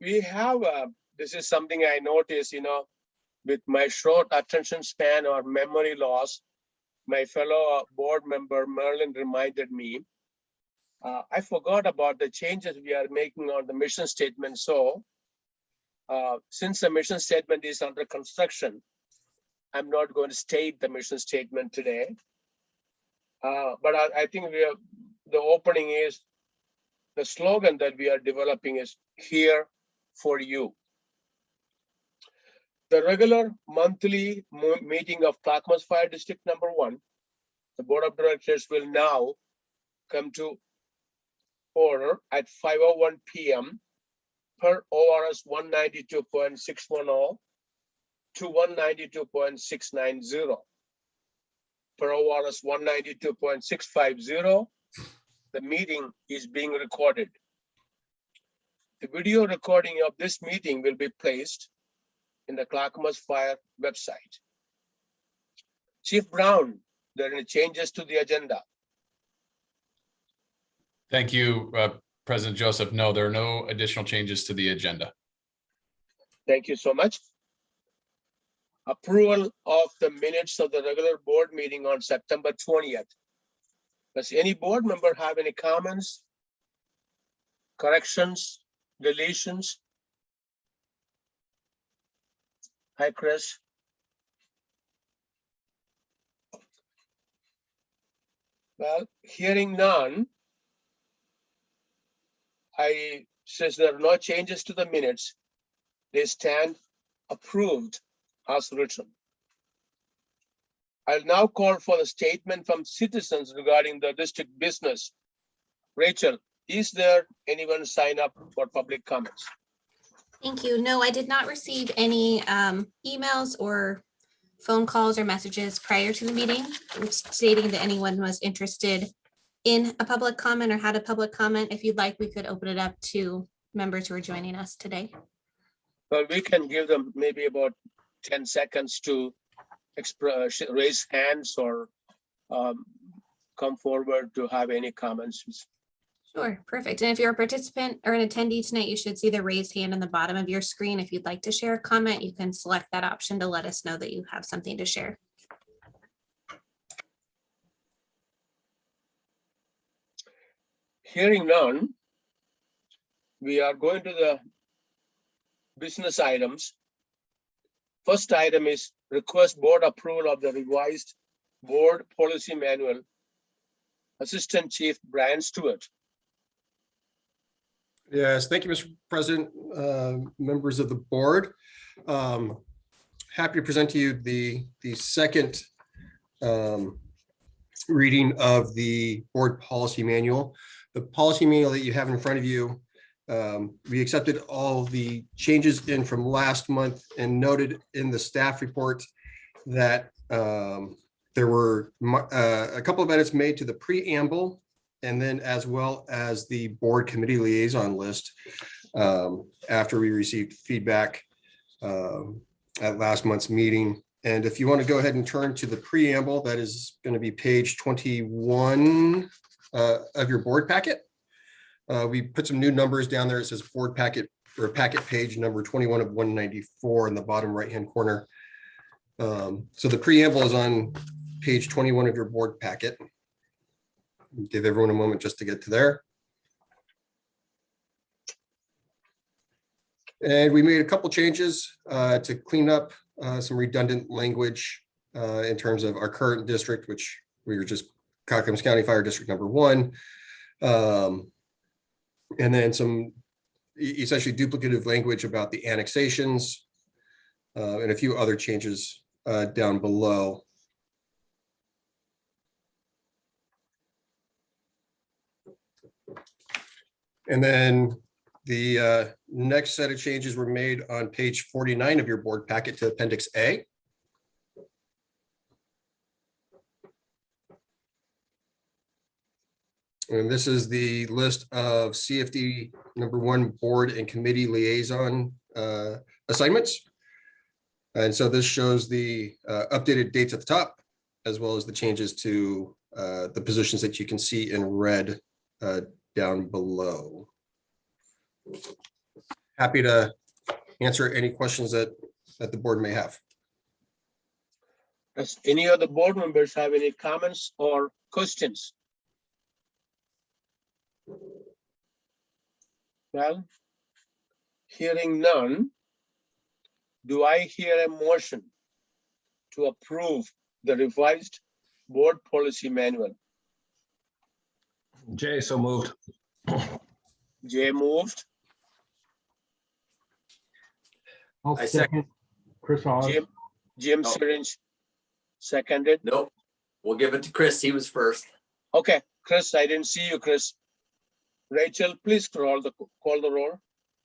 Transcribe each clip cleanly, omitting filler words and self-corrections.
we have, this is something I noticed, with my short attention span or memory loss, my fellow board member Merlin reminded me, I forgot about the changes we are making on the mission statement. So since the mission statement is under construction, I'm not going to state the mission statement today. But I think the opening is, the slogan that we are developing is here for you. The regular monthly meeting of Clackamas Fire District number 1, the board of directors will now come to order at 5:01 p.m. per ORS 192.610 to 192.690. Per ORS 192.650, the meeting is being recorded. The video recording of this meeting will be placed in the Clackamas Fire website. Chief Brown, there are any changes to the agenda? Thank you, President Joseph. No, there are no additional changes to the agenda. Thank you so much. Approval of the minutes of the regular board meeting on September 20th. Does any board member have any comments, corrections, deletions? Hi, Chris. Well, hearing none, since there are no changes to the minutes, they stand approved as written. I'll now call for the statement from citizens regarding the district business. Rachel, is there anyone sign up for public comments? Thank you. No, I did not receive any emails or phone calls or messages prior to the meeting stating that anyone was interested in a public comment or had a public comment. If you'd like, we could open it up to members who are joining us today. Well, we can give them maybe about 10 seconds to raise hands or come forward to have any comments. Sure, perfect. And if you're a participant or an attendee tonight, you should see the raised hand on the bottom of your screen. If you'd like to share a comment, you can select that option to let us know that you have something to share. Hearing none, we are going to the business items. First item is request board approval of the revised board policy manual. Assistant Chief Brian Stewart. Yes, thank you, Mr. President, members of the board. Happy to present to you the second reading of the board policy manual. The policy manual that you have in front of you, we accepted all the changes in from last month and noted in the staff report that there were a couple of edits made to the preamble, and then as well as the board committee liaison list after we received feedback at last month's meeting. And if you want to go ahead and turn to the preamble, that is going to be page 21 of your board packet. We put some new numbers down there. It says board packet or packet page number 21 of 194 in the bottom right-hand corner. So the preamble is on page 21 of your board packet. Give everyone a moment just to get to there. And we made a couple changes to clean up some redundant language in terms of our current district, which we were just Clackamas County Fire District number 1. And then some essentially duplicative language about the annexations and a few other changes down below. And then the next set of changes were made on page 49 of your board packet to Appendix A. And this is the list of CFD number 1 board and committee liaison assignments. And so this shows the updated dates at the top, as well as the changes to the positions that you can see in red down below. happy to answer any questions that the board may have. Does any of the board members have any comments or questions? Well, hearing none, do I hear a motion to approve the revised board policy manual? Jay, so moved. Jay moved, I'll I second. Chris Hawes. Jim Oh. Syringe seconded. Nope. We'll give it to Chris. He was first. Okay, Chris, I didn't see you, Chris. Rachel, please call the roll.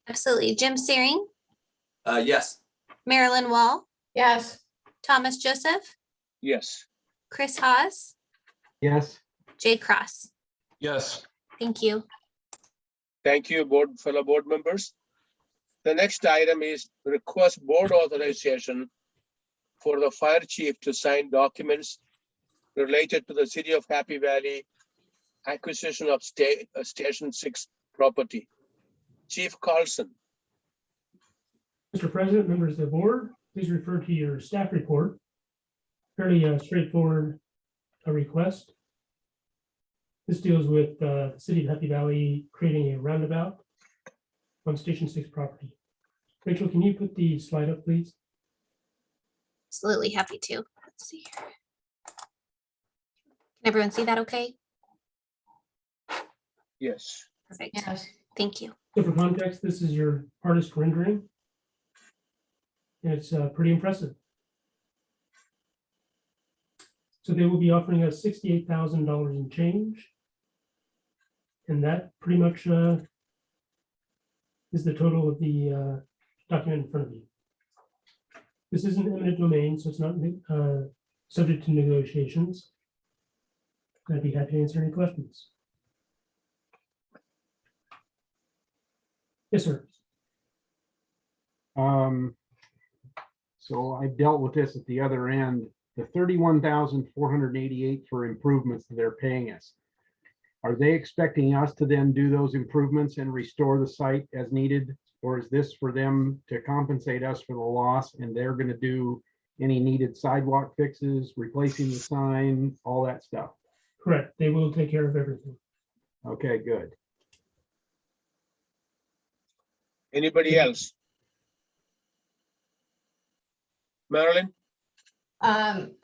Absolutely. Jim Searing, Yes. Marilyn Wall, Yes. Thomas Joseph, Yes, Chris Hawes, Yes, Jay Cross. Yes, Thank you. thank you, fellow board members. The next item is request board authorization for the fire chief to sign documents related to the city of Happy Valley acquisition of Station 6 property. Chief Carlson. Mr. President, members of the board, please refer to your staff report. Fairly straightforward request. This deals with the city of Happy Valley creating a roundabout on Station 6 property. Rachel, can you put the slide up, please? Absolutely happy to. Let's see here. Can everyone see that okay? Yes, Perfect. Yes. Thank you. So for context, this is your artist rendering. And it's pretty impressive. So they will be offering us $68,000 in change. And that pretty much is the total of the document in front of you. This is an eminent domain, so it's not subject to negotiations. I'd be happy to answer any questions. Yes, sir. so I dealt with this at the other end, the 31,488 for improvements that they're paying us. Are they expecting us to then do those improvements and restore the site as needed? Or is this for them to compensate us for the loss and they're gonna do any needed sidewalk fixes, replacing the sign, all that stuff? Correct. They will take care of everything. Okay, good. anybody else? Marilyn?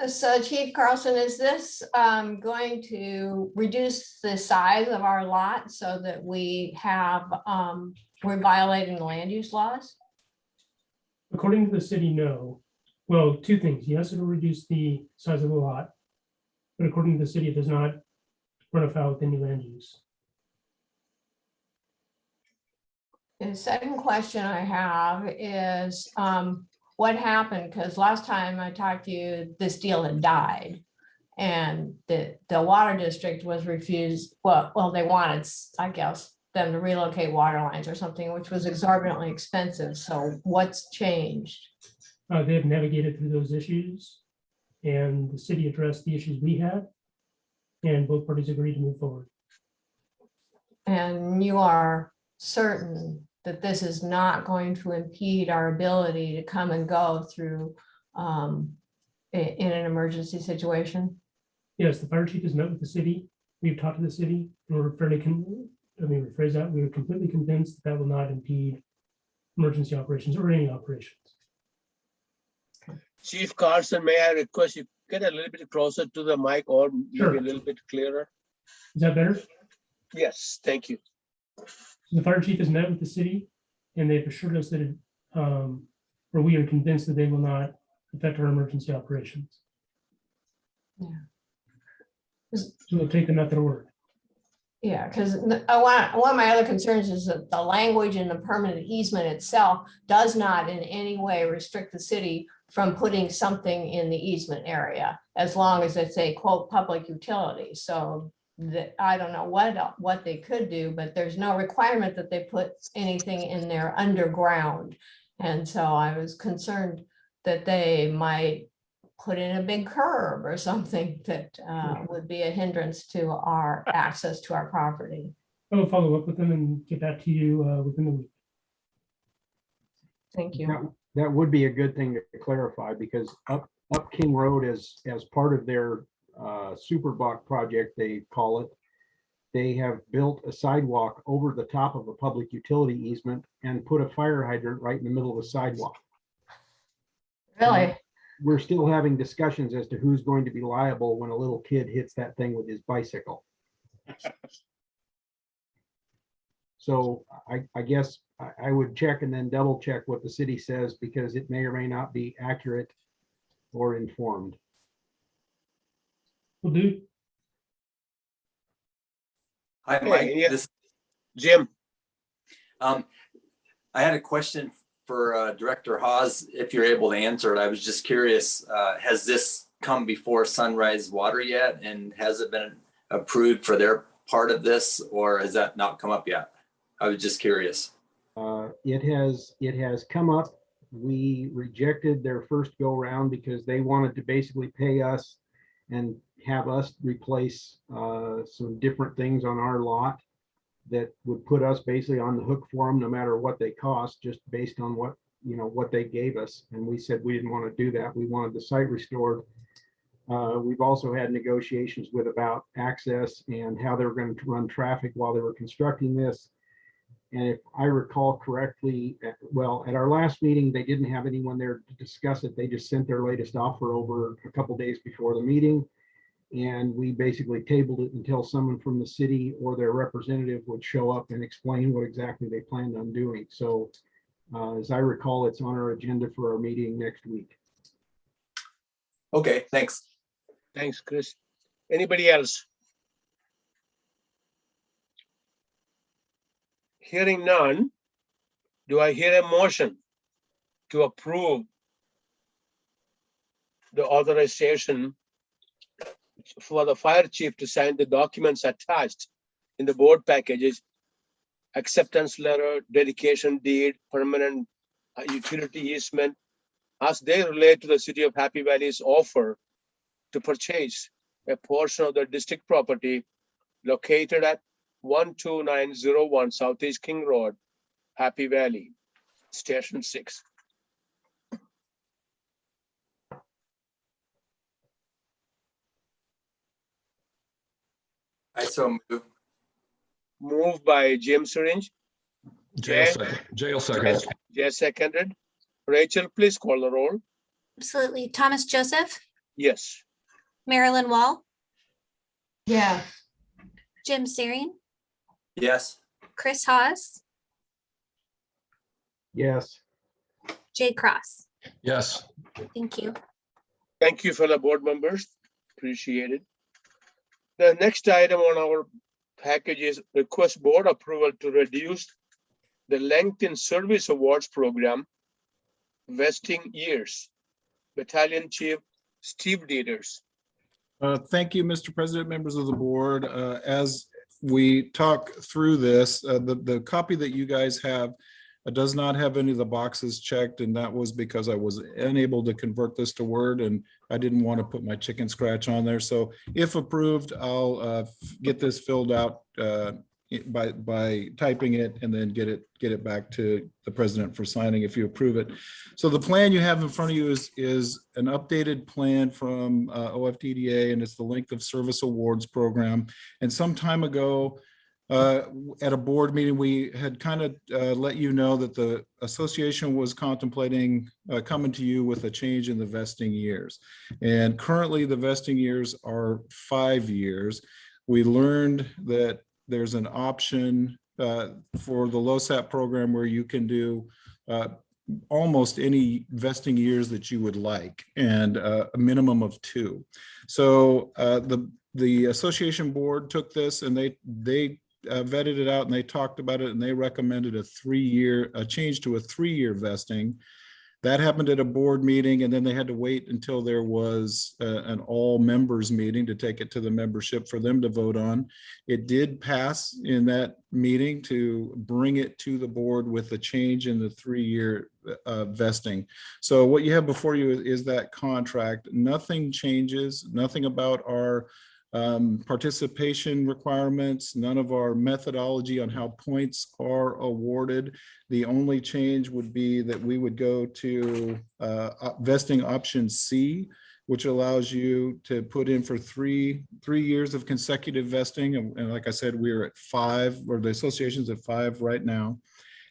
So Chief Carlson, is this going to reduce the size of our lot so that we have, we're violating the land use laws? According to the city, no. Well, two things. Yes, it'll reduce the size of the lot. But according to the city, it does not run afoul with any land use. The second question I have is, what happened? Because last time I talked to you, this deal had died. And the water district was refused, well, they wanted, I guess, them to relocate water lines or something, which was exorbitantly expensive. So what's changed? They have navigated through those issues. And the city addressed the issues we had. And both parties agreed to move forward. And you are certain that this is not going to impede our ability to come and go through in an emergency situation? Yes, the fire chief has met with the city. We've talked to the city. And we're fairly, rephrase that. We are completely convinced that will not impede emergency operations or any operations. Chief Carlson, may I request you get a little bit closer to the mic or maybe Sure. a little bit clearer? Is that better? Yes, thank you. The fire chief has met with the city and they've assured us that, or we are convinced that they will not affect our emergency operations. Yeah. So we'll take them at their word. Yeah, because one of my other concerns is that the language in the permanent easement itself does not in any way restrict the city from putting something in the easement area, as long as it's a quote public utility. So that I don't know what they could do, but there's no requirement that they put anything in there underground. And so I was concerned that they might put in a big curb or something that would be a hindrance to our access to our property. I will follow up with them and get back to you within the week. Thank you. That would be a good thing to clarify, because up King Road as part of their super block project, they call it, they have built a sidewalk over the top of a public utility easement and put a fire hydrant right in the middle of the sidewalk. Really? We're still having discussions as to who's going to be liable when a little kid hits that thing with his bicycle. So I guess I would check and then double check what the city says, because it may or may not be accurate or informed. Will do. Hi, Hey, Mike. yeah. This, Jim, I had a question for Director Hawes, if you're able to answer it. I was just curious, has this come before Sunrise Water yet? And has it been approved for their part of this, or has that not come up yet? I was just curious. It has come up. We rejected their first go round because they wanted to basically pay us and have us replace some different things on our lot that would put us basically on the hook for them, no matter what they cost, just based on what, what they gave us. And we said we didn't want to do that. We wanted the site restored. We've also had negotiations with about access and how they were going to run traffic while they were constructing this. And if I recall correctly, at our last meeting, they didn't have anyone there to discuss it. They just sent their latest offer over a couple days before the meeting. And we basically tabled it until someone from the city or their representative would show up and explain what exactly they planned on doing. So as I recall, it's on our agenda for our meeting next week. Okay, thanks. thanks, Chris. Anybody else? Hearing none, do I hear a motion to approve the authorization for the fire chief to sign the documents attached in the board packages, acceptance letter, dedication deed, permanent utility easement, as they relate to the city of Happy Valley's offer to purchase a portion of the district property located at 12901 Southeast King Road, Happy Valley, Station 6. I so move. Moved by James Syringe. Jail second. Jay seconded. Rachel, please call the roll. Absolutely. Thomas Joseph, Yes. Marilyn Wall, Yeah. Jim Searing, Yes. Chris Hawes, Yes. Jay Cross. Yes. Thank you. Thank you, fellow board members. Appreciate it. The next item on our package is request board approval to reduce the length in service awards program vesting years. Battalion Chief Steve Dieters. Thank you, Mr. President, members of the board. As we talk through this, the copy that you guys have does not have any of the boxes checked, and that was because I was unable to convert this to Word, and I didn't want to put my chicken scratch on there. So if approved, I'll get this filled out by typing it and then get it back to the president for signing if you approve it. So the plan you have in front of you is an updated plan from OFTDA, and it's the length of service awards program. And some time ago, at a board meeting, we had kind of let you know that the association was contemplating coming to you with a change in the vesting years. And currently the vesting years are 5 years. We learned that there's an option for the LoSAP program where you can do almost any vesting years that you would like, and a minimum of 2. So the association board took this and they vetted it out, and they talked about it, and they recommended a change to a 3-year vesting. That happened at a board meeting, and then they had to wait until there was an all members meeting to take it to the membership for them to vote on. It did pass in that meeting to bring it to the board with a change in the 3-year vesting. So what you have before you is that contract. Nothing changes, nothing about our Participation requirements, none of our methodology on how points are awarded. The only change would be that we would go to vesting option C, which allows you to put in for three years of consecutive vesting. And like I said, we're at 5, or the association's at 5 right now.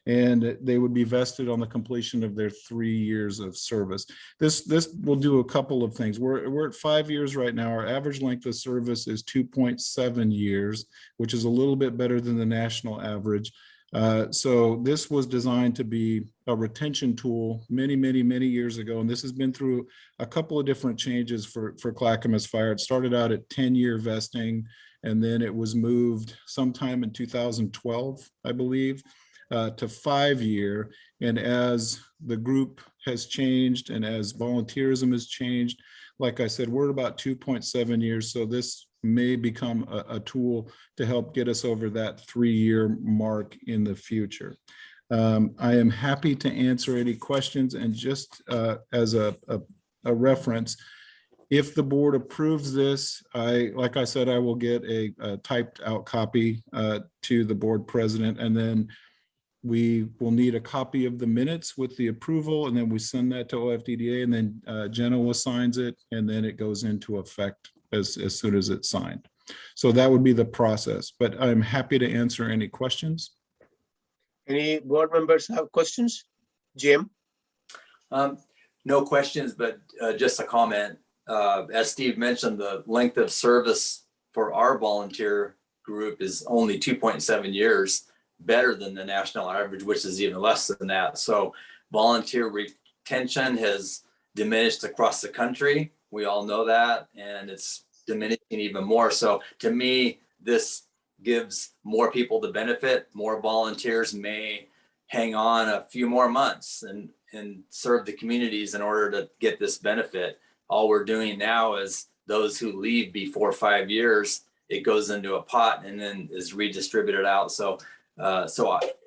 And they would be vested on the completion of their 3 years of service. This will do a couple of things. We're at 5 years right now. Our average length of service is 2.7 years, which is a little bit better than the national average. So this was designed to be a retention tool many years ago. And this has been through a couple of different changes for Clackamas Fire. It started out at 10-year vesting, and then it was moved sometime in 2012, I believe, to 5-year. And as the group has changed and as volunteerism has changed, like I said, we're about 2.7 years. So this may become a tool to help get us over that 3-year mark in the future. I am happy to answer any questions, and just as a reference, if the board approves this, like I said, I will get a typed out copy to the board president, and then we will need a copy of the minutes with the approval, and then we send that to OFDDA, and then Jenna signs it, and then it goes into effect as soon as it's signed. So that would be the process, but I'm happy to answer any questions. Any board members have questions? Jim? No questions, but just a comment. As Steve mentioned, the length of service for our volunteer group is only 2.7 years, better than the national average, which is even less than that. So volunteer retention has diminished across the country. We all know that, and it's diminishing even more. So to me, this gives more people the benefit. More volunteers may hang on a few more months and serve the communities in order to get this benefit. All we're doing now is those who leave before 5 years, it goes into a pot and then is redistributed out.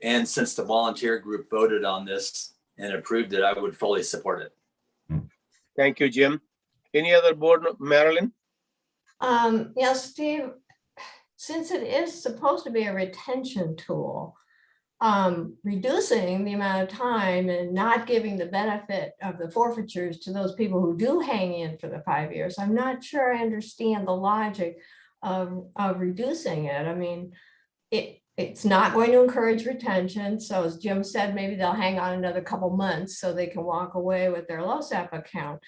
And since the volunteer group voted on this and approved it, I would fully support it. Thank you, Jim. Any other board, Marilyn? Yes, Steve, since it is supposed to be a retention tool, reducing the amount of time and not giving the benefit of the forfeitures to those people who do hang in for the 5 years, I'm not sure I understand the logic of reducing it. I mean, it's not going to encourage retention. So as Jim said, maybe they'll hang on another couple months so they can walk away with their LoSAP account.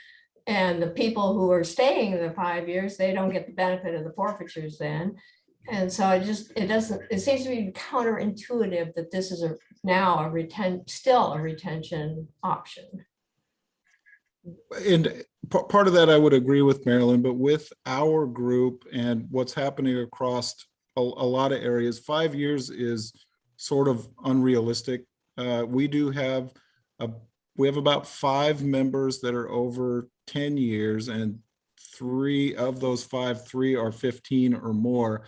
And the people who are staying the 5 years, they don't get the benefit of the forfeitures then. And so it seems to be counterintuitive that this is still a retention option. And part of that I would agree with Marilyn, but with our group and what's happening across a lot of areas, 5 years is sort of unrealistic. We have about 5 members that are over 10 years, and 3 of those 5, 3 are 15 or more.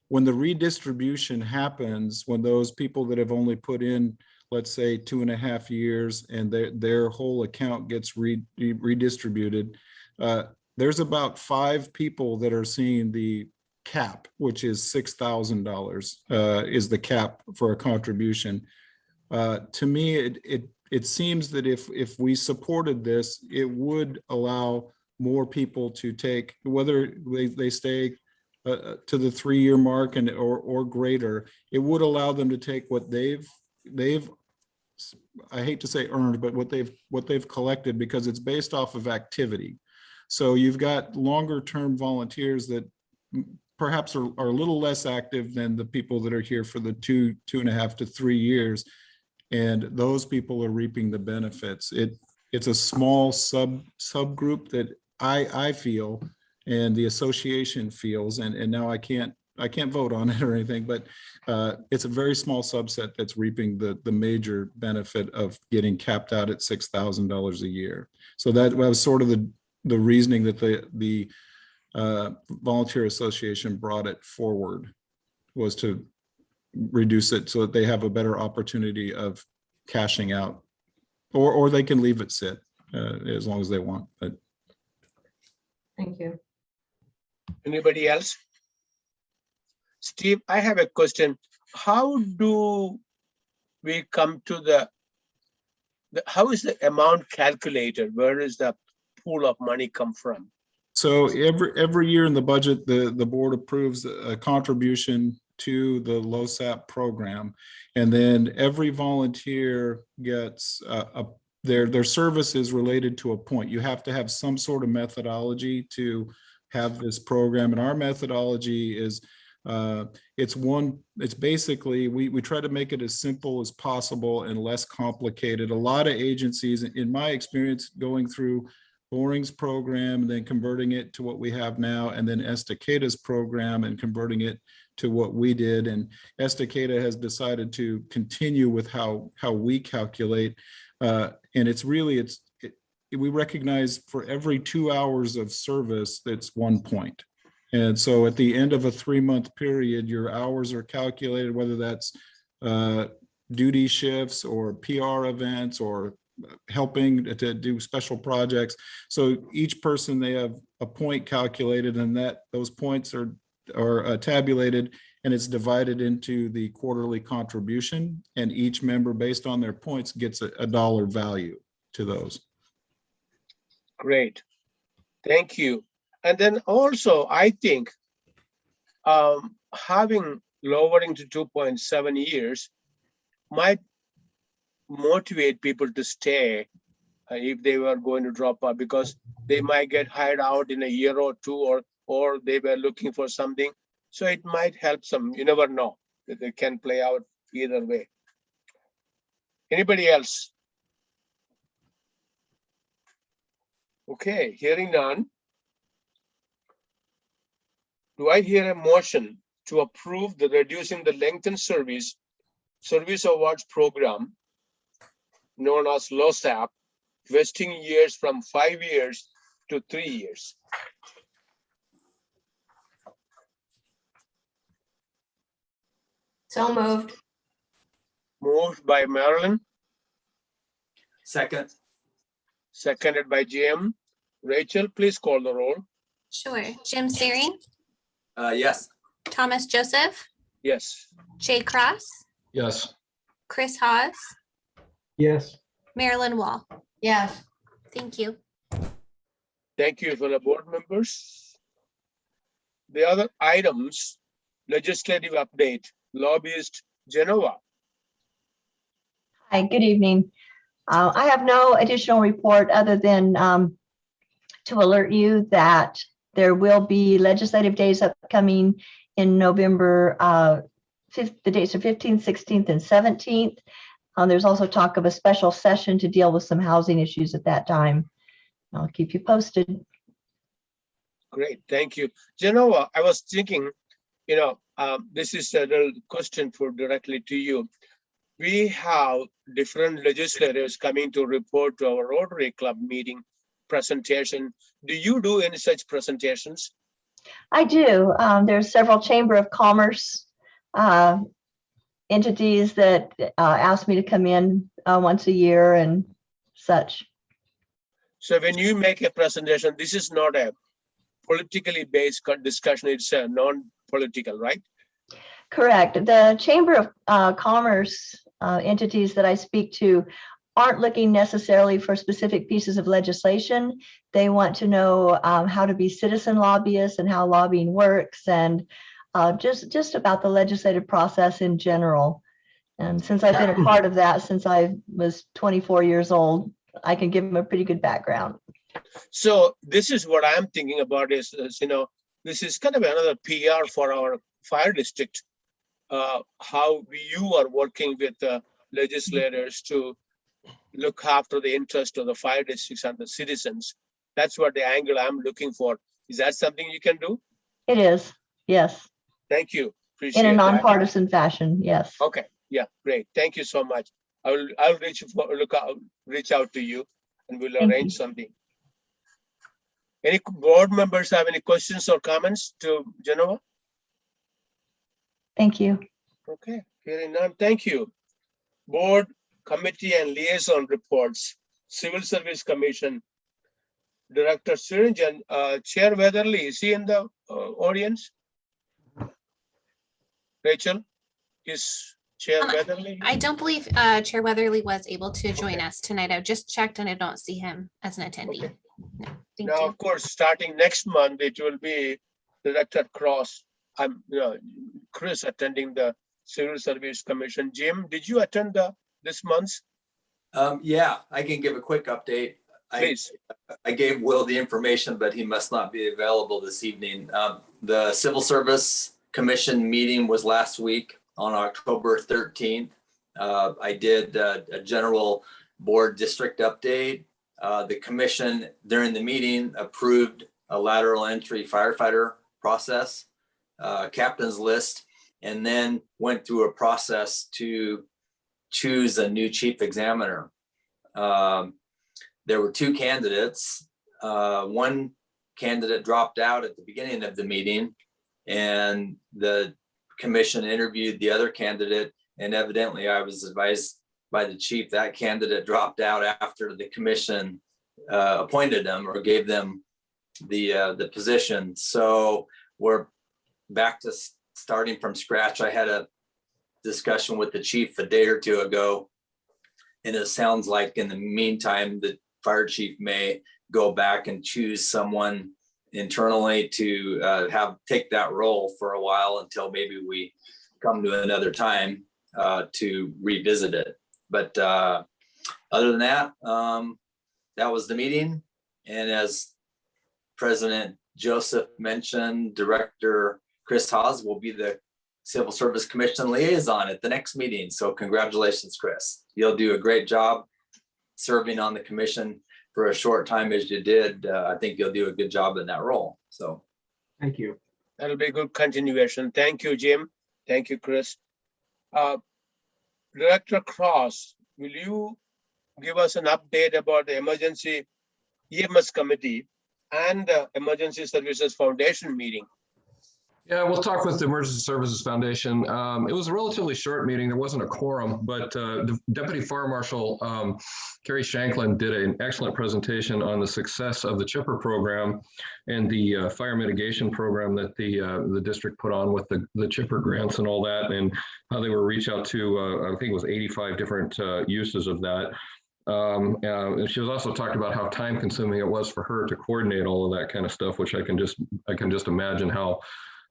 When the redistribution happens, when those people that have only put in, let's say 2.5 years, and their whole account gets redistributed, there's about 5 people that are seeing the cap, which is $6,000 is the cap for a contribution. To me, it seems that if we supported this, it would allow more people to take, whether they stay to the 3-year mark or greater, it would allow them to take what they've I hate to say earned, but what they've collected, because it's based off of activity. So you've got longer term volunteers that perhaps are a little less active than the people that are here for the 2.5 to 3 years. And those people are reaping the benefits. It's a small subgroup that I feel, and the association feels, and now I can't vote on it or anything, but it's a very small subset that's reaping the major benefit of getting capped out at $6,000 a year. So that was sort of the reasoning that the Volunteer Association brought it forward, was to reduce it so that they have a better opportunity of cashing out, or they can leave it sit as long as they want. But Thank you. Anybody else? Steve, I have a question. How do we come to how is the amount calculated? Where does the pool of money come from? So every year in the budget, the board approves a contribution to the LoSAP program. And then every volunteer gets their service is related to a point. You have to have some sort of methodology to have this program. And our methodology is it's basically, we try to make it as simple as possible and less complicated. A lot of agencies, in my experience, going through Boring's program and then converting it to what we have now, and then Estaqueta's program and converting it to what we did. And Estaqueta has decided to continue with how we calculate. And it's really, we recognize for every 2 hours of service, that's 1 point. And so at the end of a 3-month period, your hours are calculated, whether that's duty shifts or PR events or helping to do special projects. So each person, they have a point calculated, and those points are tabulated, and it's divided into the quarterly contribution, and each member, based on their points, gets a dollar value to those. Great, thank you. And then also, I think lowering to 2.7 years might motivate people to stay if they were going to drop out, because they might get hired out in a year or two, or they were looking for something. So it might help some. You never know. That it can play out either way. Anybody else? Okay, hearing none. Do I hear a motion to approve the reducing the lengthened service awards program known as LoSAP, vesting years from 5 years to 3 years? So moved. Moved by Marilyn, Second. seconded by Jim. Rachel, please call the roll. Sure. Jim Searing, Yes. Thomas Joseph, Yes. Jay Cross, Yes. Chris Hawes, Yes. Marilyn Wall. Yes. Thank you. Thank you for the board members. The other items, legislative update, lobbyist Genova. Hi, good evening. I have no additional report other than to alert you that there will be legislative days upcoming in November. The dates are 15th, 16th, and 17th. There's also talk of a special session to deal with some housing issues at that time. I'll keep you posted. Great, thank you. Genova, I was thinking, this is a little question for directly to you. We have different legislators coming to report to our Rotary Club meeting presentation. Do you do any such presentations? I do. There's several Chamber of Commerce entities that ask me to come in once a year and such. So when you make a presentation, this is not a politically based discussion, it's a non-political, right? Correct. The Chamber of Commerce entities that I speak to aren't looking necessarily for specific pieces of legislation. They want to know how to be citizen lobbyists and how lobbying works, and just about the legislative process in general. And since I've been a part of that since I was 24 years old, I can give them a pretty good background. So this is what I'm thinking about is this is kind of another PR for our fire district. How you are working with the legislators to look after the interest of the fire districts and the citizens. That's what the angle I'm looking for. Is that something you can do? It is, yes. Thank you. Appreciate In a that. nonpartisan fashion, yes. Okay, yeah, great. Thank you so much. I'll reach out to you and we'll Thank arrange you. something. Any board members have any questions or comments to Genova? Thank you. Okay, hearing none, thank you. Board, committee and liaison reports. Civil Service Commission. Director Syringen, Chair Weatherly, is he in the audience? Rachel, is Chair Um, Weatherly? I don't believe Chair Weatherly was able to join us tonight. I just checked and I don't see him as an attendee. Okay. No, thank Now, you. of course, starting next month, it will be Director Chris attending the Civil Service Commission. Jim, did you attend this month's? Yeah, I can give a quick update. Please. I gave Will the information, but he must not be available this evening. The Civil Service Commission meeting was last week on October 13th. I did a general board district update. The commission during the meeting approved a lateral entry firefighter process, captain's list, and then went through a process to choose a new chief examiner. There were two candidates. One candidate dropped out at the beginning of the meeting, and the commission interviewed the other candidate, and evidently I was advised by the chief that candidate dropped out after the commission appointed them or gave them the position. So we're back to starting from scratch. I had a discussion with the chief a day or two ago, and it sounds like in the meantime, the fire chief may go back and choose someone internally to take that role for a while until maybe we come to another time to revisit it. But other than that, that was the meeting. And as President Joseph mentioned, Director Chris Haas will be the Civil Service Commission liaison at the next meeting. So congratulations, Chris. You'll do a great job serving on the commission for a short time as you did. I think you'll do a good job in that role. So Thank you. That'll be a good continuation. Thank you, Jim. Thank you, Chris. Director Cross, will you give us an update about the emergency EMS committee and the Emergency Services Foundation meeting? Yeah, we'll talk with the Emergency Services Foundation. It was a relatively short meeting. There wasn't a quorum, but the Deputy Fire Marshal, Kerry Shanklin, did an excellent presentation on the success of the CHIPPR program and the fire mitigation program that the district put on with the CHIPPR grants and all that, and how they were reach out to, I think it was 85 different uses of that. And she was also talked about how time consuming it was for her to coordinate all of that kind of stuff, which I can just imagine how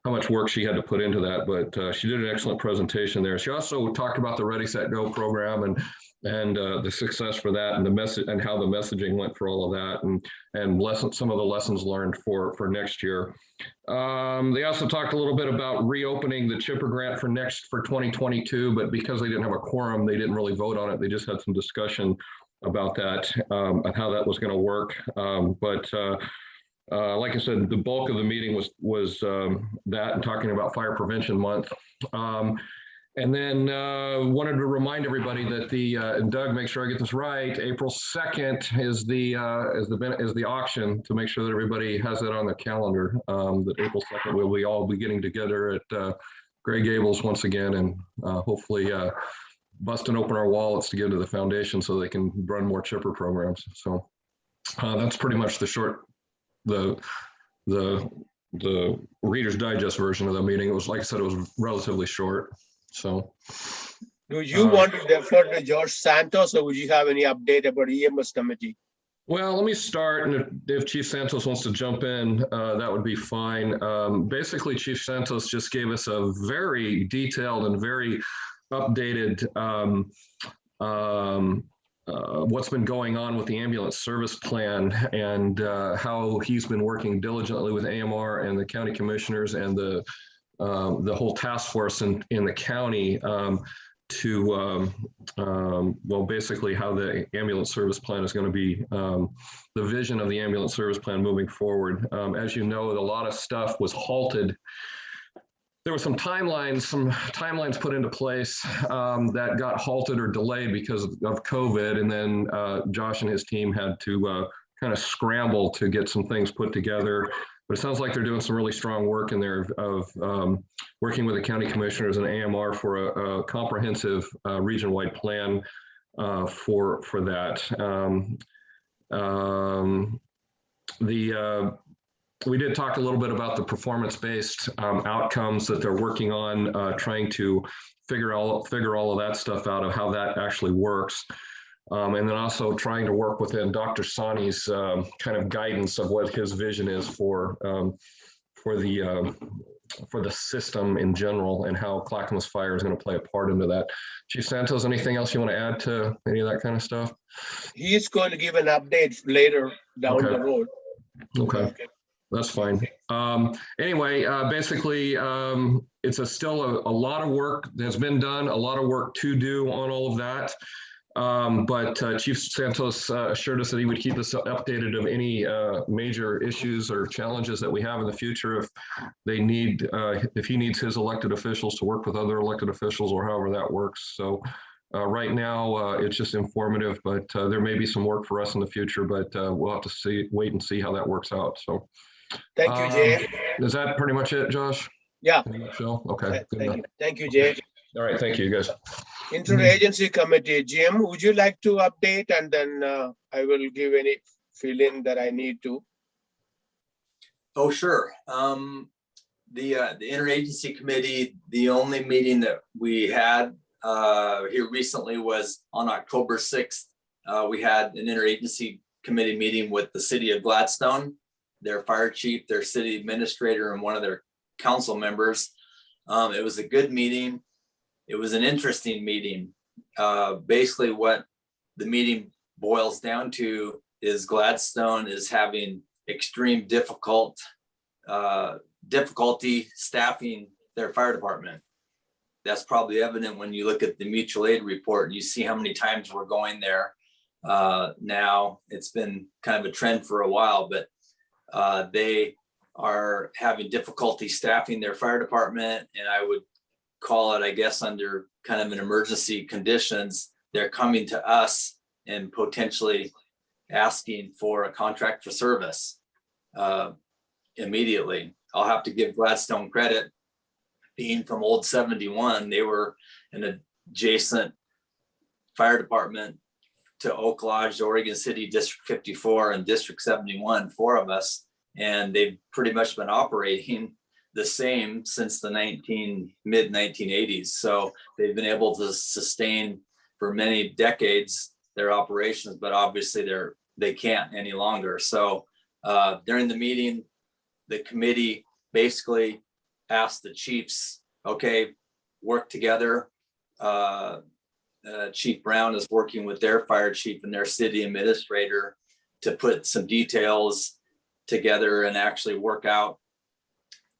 much work she had to put into that, but she did an excellent presentation there. She also talked about the Ready, Set, Go program and the success for that, and the message and how the messaging went for all of that, and some of the lessons learned for next year. They also talked a little bit about reopening the CHIPPR grant for 2022, but because they didn't have a quorum, they didn't really vote on it. They just had some discussion about that and how that was going to work. Like I said, the bulk of the meeting was that and talking about Fire Prevention Month. And then wanted to remind everybody that and Doug, make sure I get this right, April 2nd is the auction, to make sure that everybody has that on the calendar. That April 2nd we'll all be getting together at Grey Gables once again, and hopefully busting open our wallets to give to the foundation so they can run more CHIPPR programs. So that's pretty much the Reader's Digest version of the meeting. It was, like I said, it was relatively short. So do you want to defer to George Santos, or would you have any update about EMS committee? Well, let me start, and if Chief Santos wants to jump in, that would be fine. Basically, Chief Santos just gave us a very detailed and very updated what's been going on with the ambulance service plan, and how he's been working diligently with AMR and the county commissioners and the whole task force in the county to well, basically how the ambulance service plan is going to be, the vision of the ambulance service plan moving forward. As you know, a lot of stuff was halted. There were some timelines put into place that got halted or delayed because of COVID. And then Josh and his team had to kind of scramble to get some things put together. But it sounds like they're doing some really strong work in there of working with the county commissioners and AMR for a comprehensive region-wide plan for that. we did talk a little bit about the performance-based outcomes that they're working on, trying to figure all of that stuff out of how that actually works. And then also trying to work within Dr. Sani's kind of guidance of what his vision is for the system in general and how Clackamas Fire is going to play a part into that. Chief Santos, anything else you want to add to any of that kind of stuff? He is going to give an update later down Okay. the road. Okay. That's fine. Anyway, basically, it's still a lot of work that's been done, a lot of work to do on all of that. But Chief Santos assured us that he would keep us updated of any major issues or challenges that we have in the future if they need, if he needs his elected officials to work with other elected officials or however that works. So right now, it's just informative, but there may be some work for us in the future, but we'll have to wait and see how that works out. So. Thank you, Jay. Is that pretty much it, Josh? Yeah. Okay. Thank you. Thank you, Jay. All right. Thank you, guys. Interagency Committee, Jim, would you like to update, and then I will give any fill-in that I need to. Oh, sure. The Interagency Committee, the only meeting that we had here recently was on October 6th. We had an Interagency Committee meeting with the city of Gladstone, their fire chief, their city administrator, and one of their council members. It was a good meeting. It was an interesting meeting. Basically what the meeting boils down to is Gladstone is having extreme difficulty staffing their fire department. That's probably evident when you look at the mutual aid report and you see how many times we're going there. Now it's been kind of a trend for a while, but they are having difficulty staffing their fire department, and I would call it, I guess, under kind of an emergency conditions. They're coming to us and potentially asking for a contract for service immediately. I'll have to give Gladstone credit. Being from Old 71, they were an adjacent fire department to Oak Lodge, Oregon City, District 54, and District 71, 4 of us. And they've pretty much been operating the same since the mid 1980s. So they've been able to sustain for many decades their operations, but obviously they can't any longer. So during the meeting, the committee basically asked the chiefs, okay, work together. Chief Brown is working with their fire chief and their city administrator to put some details together and actually work out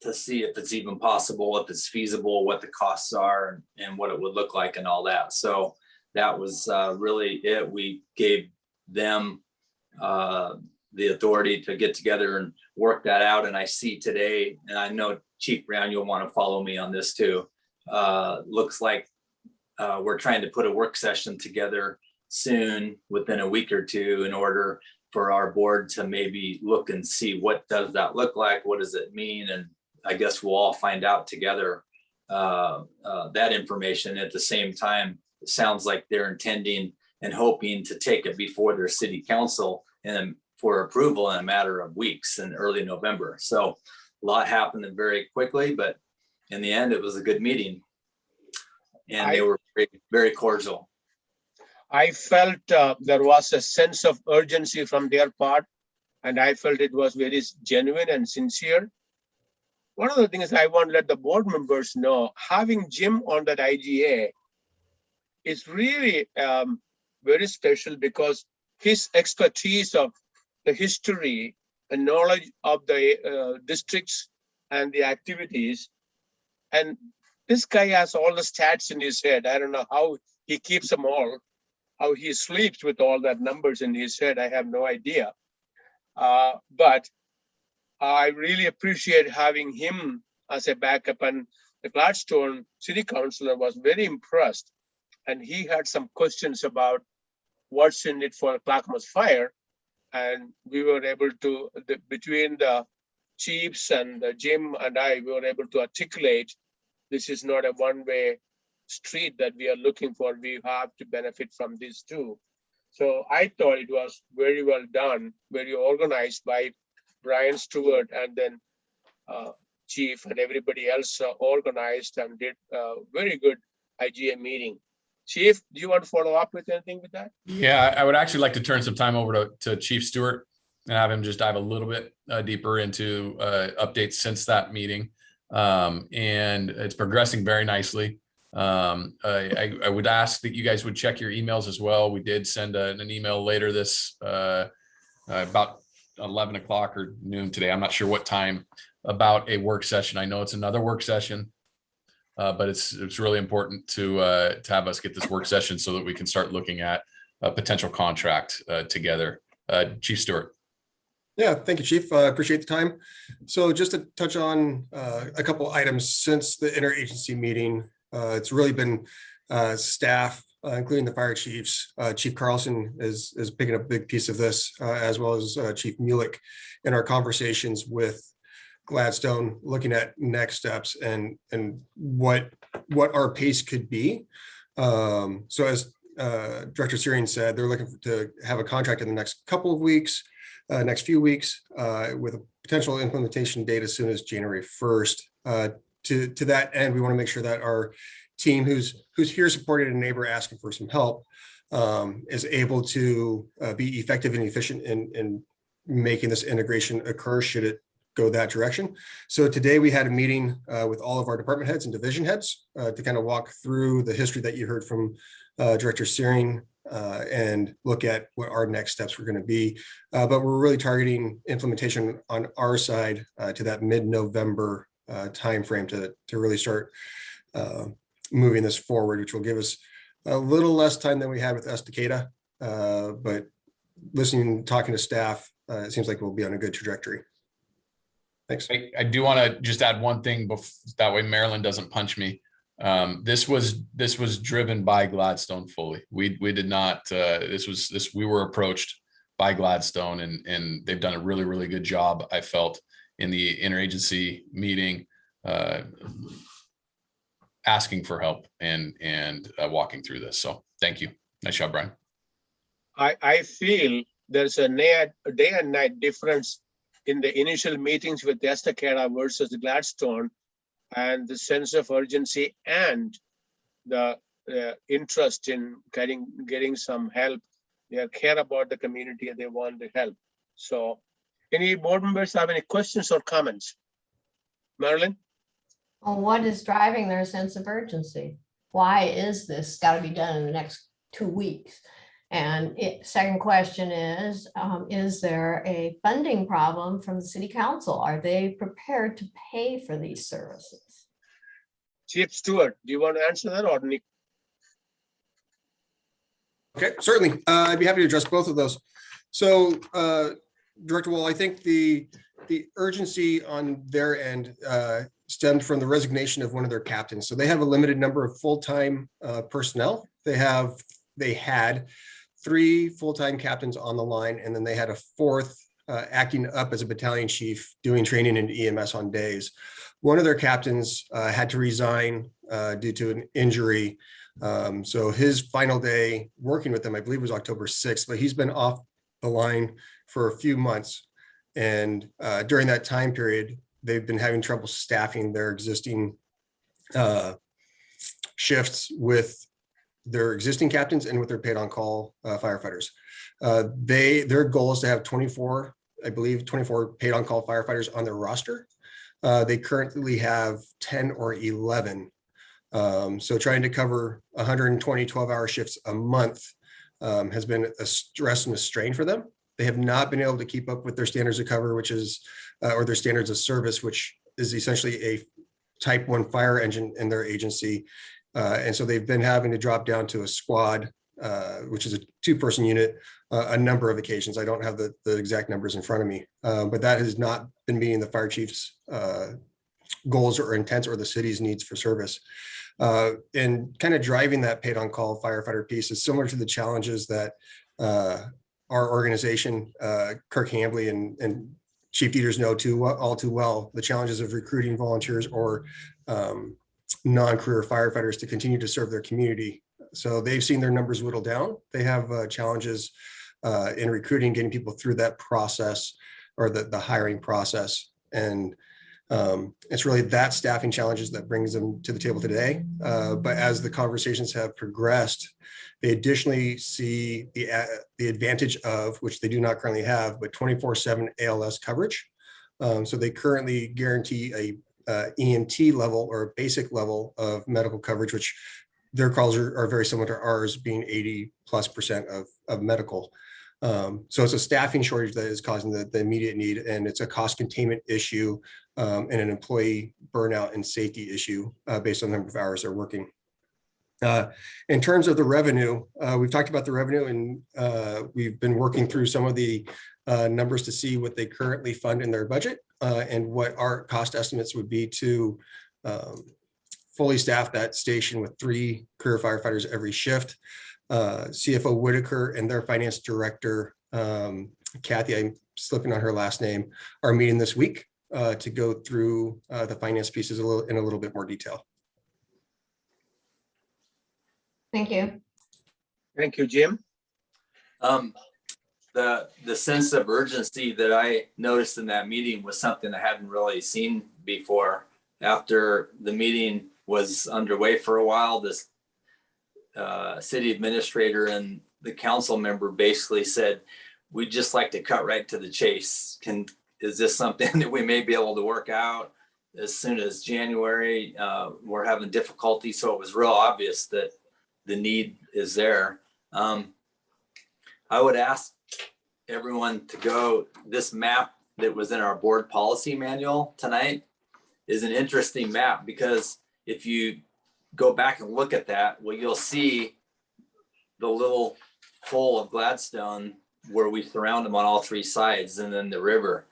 to see if it's even possible, if it's feasible, what the costs are, and what it would look like and all that. So that was really it. We gave them the authority to get together and work that out. And I see today, and I know Chief Brown, you'll want to follow me on this too. Looks like we're trying to put a work session together soon, within a week or two, in order for our board to maybe look and see what does that look like, what does it mean, and I guess we'll all find out together that information. At the same time, it sounds like they're intending and hoping to take it before their city council and for approval in a matter of weeks in early November. So a lot happened very quickly, but in the end, it was a good meeting, and they were very, very cordial. I felt there was a sense of urgency from their part, and I felt it was very genuine and sincere. One of the things I want to let the board members know, having Jim on that IGA is really very special, because his expertise of the history and knowledge of the districts and the activities. And this guy has all the stats in his head. I don't know how he keeps them all, how he sleeps with all that numbers in his head. I have no idea. But I really appreciate having him as a backup. And the Gladstone City Councilor was very impressed. And he had some questions about what's in it for Clackamas Fire. And we were able to, between the chiefs and Jim and I, we were able to articulate, this is not a one-way street that we are looking for. We have to benefit from this too. So I thought it was very well done, very organized by Brian Stewart and then Chief and everybody else organized and did a very good IGA meeting. Chief, do you want to follow up with anything with that? Yeah, I would actually like to turn some time over to Chief Stewart and have him just dive a little bit deeper into updates since that meeting. And it's progressing very nicely. I would ask that you guys would check your emails as well. We did send an email later this about 11 o'clock or noon today. I'm not sure what time, about a work session. I know it's another work session, but it's really important to have us get this work session so that we can start looking at a potential contract together. Chief Stewart. Yeah, thank you, Chief. I appreciate the time. So just to touch on a couple items since the interagency meeting, it's really been staff, including the fire chiefs. Chief Carlson is picking up a big piece of this, as well as Chief Mulick, in our conversations with Gladstone, looking at next steps and what our pace could be. So as Director Syrian said, they're looking to have a contract in the next couple of weeks, next few weeks, with a potential implementation date as soon as January 1st. To that end, we want to make sure that our team, who's here supporting a neighbor asking for some help, is able to be effective and efficient in making this integration occur, should it go that direction. So today we had a meeting with all of our department heads and division heads to kind of walk through the history that you heard from Director Syrian and look at what our next steps were going to be. But we're really targeting implementation on our side to that mid-November timeframe to really start moving this forward, which will give us a little less time than we had with Estacada. But listening, talking to staff, it seems like we'll be on a good trajectory. Thanks. I do want to just add one thing, that way Maryland doesn't punch me. This was driven by Gladstone fully. We did not. We were approached by Gladstone, and they've done a really, really good job, I felt, in the interagency meeting, asking for help and walking through this. So thank you. Nice job, Brian. I feel there's a day and night difference in the initial meetings with Estacada versus Gladstone, and the sense of urgency and the interest in getting some help. They care about the community and they want to help. So any board members have any questions or comments? Marilyn? Well, what is driving their sense of urgency? Why is this got to be done in the next 2 weeks? And second question is there a funding problem from the city council? Are they prepared to pay for these services? Chief Stewart, do you want to answer that, or Nick? Okay, certainly. I'd be happy to address both of those. So, Director Wall, I think the urgency on their end stemmed from the resignation of one of their captains. So they have a limited number of full-time personnel. They had 3 full-time captains on the line, and then they had a 4th acting up as a battalion chief doing training in EMS on days. One of their captains had to resign due to an injury. So his final day working with them, I believe, was October 6th, but he's been off the line for a few months. And during that time period, they've been having trouble staffing their existing shifts with their existing captains and with their paid on call firefighters. Their goal is to have 24 paid on call firefighters on their roster. They currently have 10 or 11. So trying to cover 120 12-hour shifts a month has been a stress and a strain for them. They have not been able to keep up with their standards of cover, which is, or their standards of service, which is essentially a type 1 fire engine in their agency. And so they've been having to drop down to a squad, which is a 2-person unit, a number of occasions. I don't have the exact numbers in front of me, but that has not been meeting the fire chief's goals or intents or the city's needs for service. And kind of driving that paid on call firefighter piece is similar to the challenges that our organization, Kirk Hambley and Chief Dieters know all too well, the challenges of recruiting volunteers or non-career firefighters to continue to serve their community. So they've seen their numbers whittle down. They have challenges in recruiting, getting people through that process. or the hiring process. And it's really that staffing challenges that brings them to the table today. But as the conversations have progressed, they additionally see the advantage of, which they do not currently have, but 24/7 ALS coverage. So they currently guarantee a EMT level or a basic level of medical coverage, which their calls are very similar to ours, being 80+% of medical. So it's a staffing shortage that is causing the immediate need, and it's a cost containment issue and an employee burnout and safety issue based on the number of hours they're working. In terms of the revenue, we've talked about the revenue, and we've been working through some of the numbers to see what they currently fund in their budget and what our cost estimates would be to fully staff that station with 3 career firefighters every shift. CFO Whitaker and their finance director, Kathy, I'm slipping on her last name, are meeting this week to go through the finance pieces in a little bit more detail. Thank you. Thank you, Jim. The sense of urgency that I noticed in that meeting was something I hadn't really seen before. After the meeting was underway for a while, this city administrator and the council member basically said, we'd just like to cut right to the chase. Is this something that we may be able to work out as soon as January? We're having difficulty. So it was real obvious that the need is there. I would ask everyone to go, this map that was in our board policy manual tonight is an interesting map, because if you go back and look at that, well, you'll see the little hole of Gladstone where we surround them on all 3 sides, and then the river.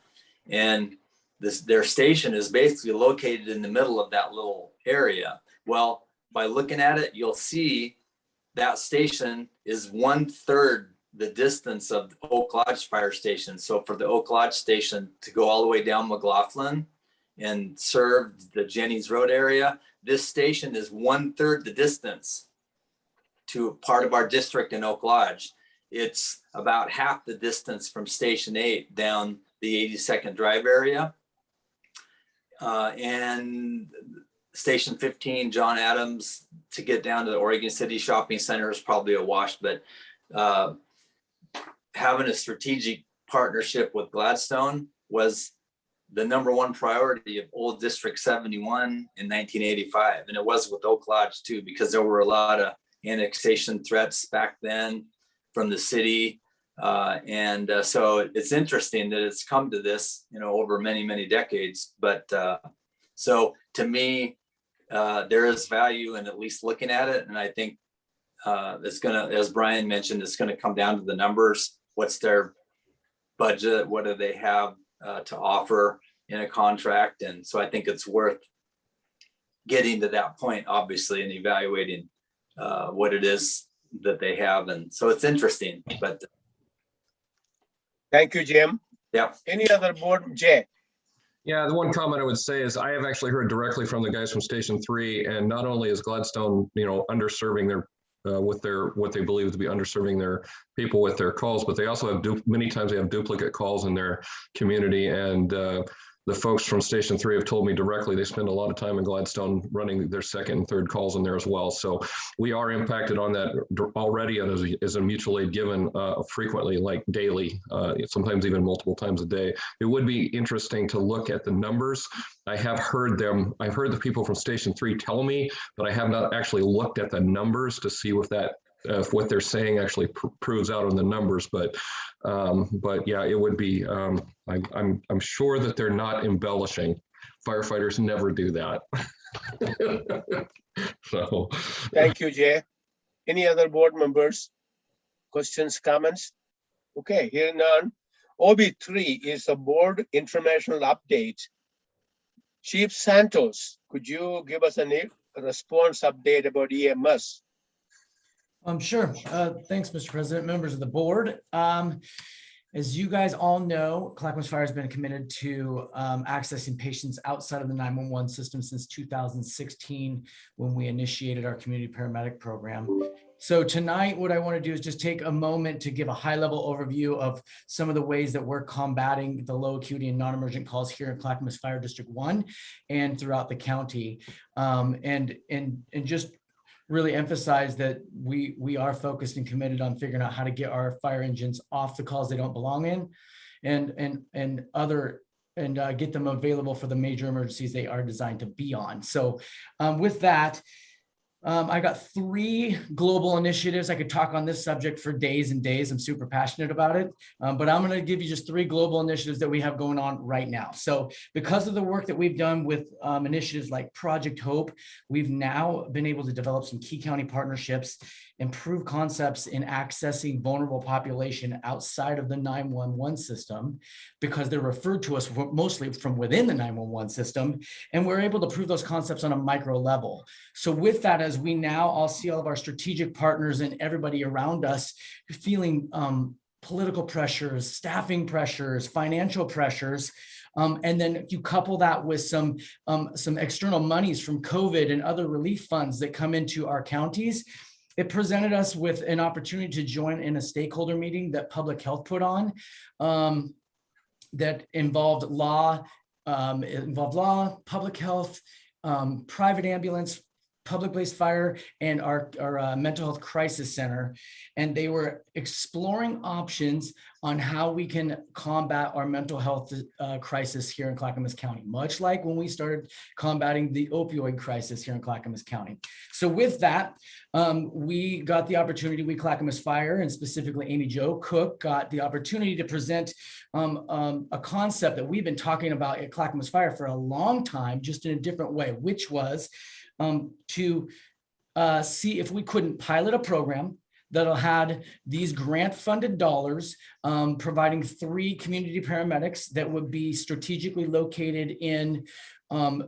And their station is basically located in the middle of that little area. Well, by looking at it, you'll see that station is 1/3 the distance of the Oak Lodge Fire Station. So for the Oak Lodge Station to go all the way down McLaughlin and serve the Jennings Road area, this station is 1/3 the distance to part of our district in Oak Lodge. It's about half the distance from Station 8 down the 82nd Drive area. And Station 15, John Adams, to get down to the Oregon City Shopping Center is probably a wash, but having a strategic partnership with Gladstone was the #1 priority of Old District 71 in 1985. And it was with Oak Lodge too, because there were a lot of annexation threats back then from the city. So it's interesting that it's come to this, over many, many decades. But so to me, there is value in at least looking at it. And I think it's gonna, as Brian mentioned, it's gonna come down to the numbers. What's their budget? What do they have to offer in a contract? And so I think it's worth getting to that point, obviously, and evaluating what it is that they have. And so it's interesting, but. Thank you, Jim. Yeah. Any other board, Jay? Yeah, the one comment I would say is I have actually heard directly from the guys from Station 3, and not only is Gladstone, underserving their what they believe to be underserving their people with their calls, but they also have many times they have duplicate calls in their community. And the folks from Station 3 have told me directly they spend a lot of time in Gladstone running their 2nd and 3rd calls in there as well. So we are impacted on that already as a mutual aid given frequently, like daily, sometimes even multiple times a day. It would be interesting to look at the numbers. I've heard the people from Station 3 tell me, but I have not actually looked at the numbers to see if what they're saying actually proves out on the numbers. But yeah, it would be, I'm sure that they're not embellishing. Firefighters never do that. So. Thank you, Jay. Any other board members? Questions, comments? Okay, hearing none. OB3 is a board informational update. Chief Santos, could you give us a response update about EMS? Sure. Thanks, Mr. President, members of the board. As you guys all know, Clackamas Fire has been committed to accessing patients outside of the 911 system since 2016, when we initiated our community paramedic program. So tonight, what I want to do is just take a moment to give a high-level overview of some of the ways that we're combating the low acuity and non-emergent calls here in Clackamas Fire District 1 and throughout the county. And just really emphasize that we are focused and committed on figuring out how to get our fire engines off the calls they don't belong in and get them available for the major emergencies they are designed to be on. So with that, I got 3 global initiatives. I could talk on this subject for days and days. I'm super passionate about it, but I'm going to give you just 3 global initiatives that we have going on right now. So because of the work that we've done with initiatives like Project Hope, we've now been able to develop some key county partnerships, improve concepts in accessing vulnerable population outside of the 911 system, because they're referred to us mostly from within the 911 system. And we're able to prove those concepts on a micro level. So with that, as we now all see all of our strategic partners and everybody around us feeling political pressures, staffing pressures, financial pressures, and then you couple that with some external monies from COVID and other relief funds that come into our counties, it presented us with an opportunity to join in a stakeholder meeting that Public Health put on that involved law, public health, private ambulance, public-based fire, and our mental health crisis center. And they were exploring options on how we can combat our mental health crisis here in Clackamas County, much like when we started combating the opioid crisis here in Clackamas County. So with that, we got the opportunity, we Clackamas Fire, and specifically Amy Jo Cook, got the opportunity to present a concept that we've been talking about at Clackamas Fire for a long time, just in a different way, which was to see if we couldn't pilot a program that'll had these grant-funded dollars providing 3 community paramedics that would be strategically located in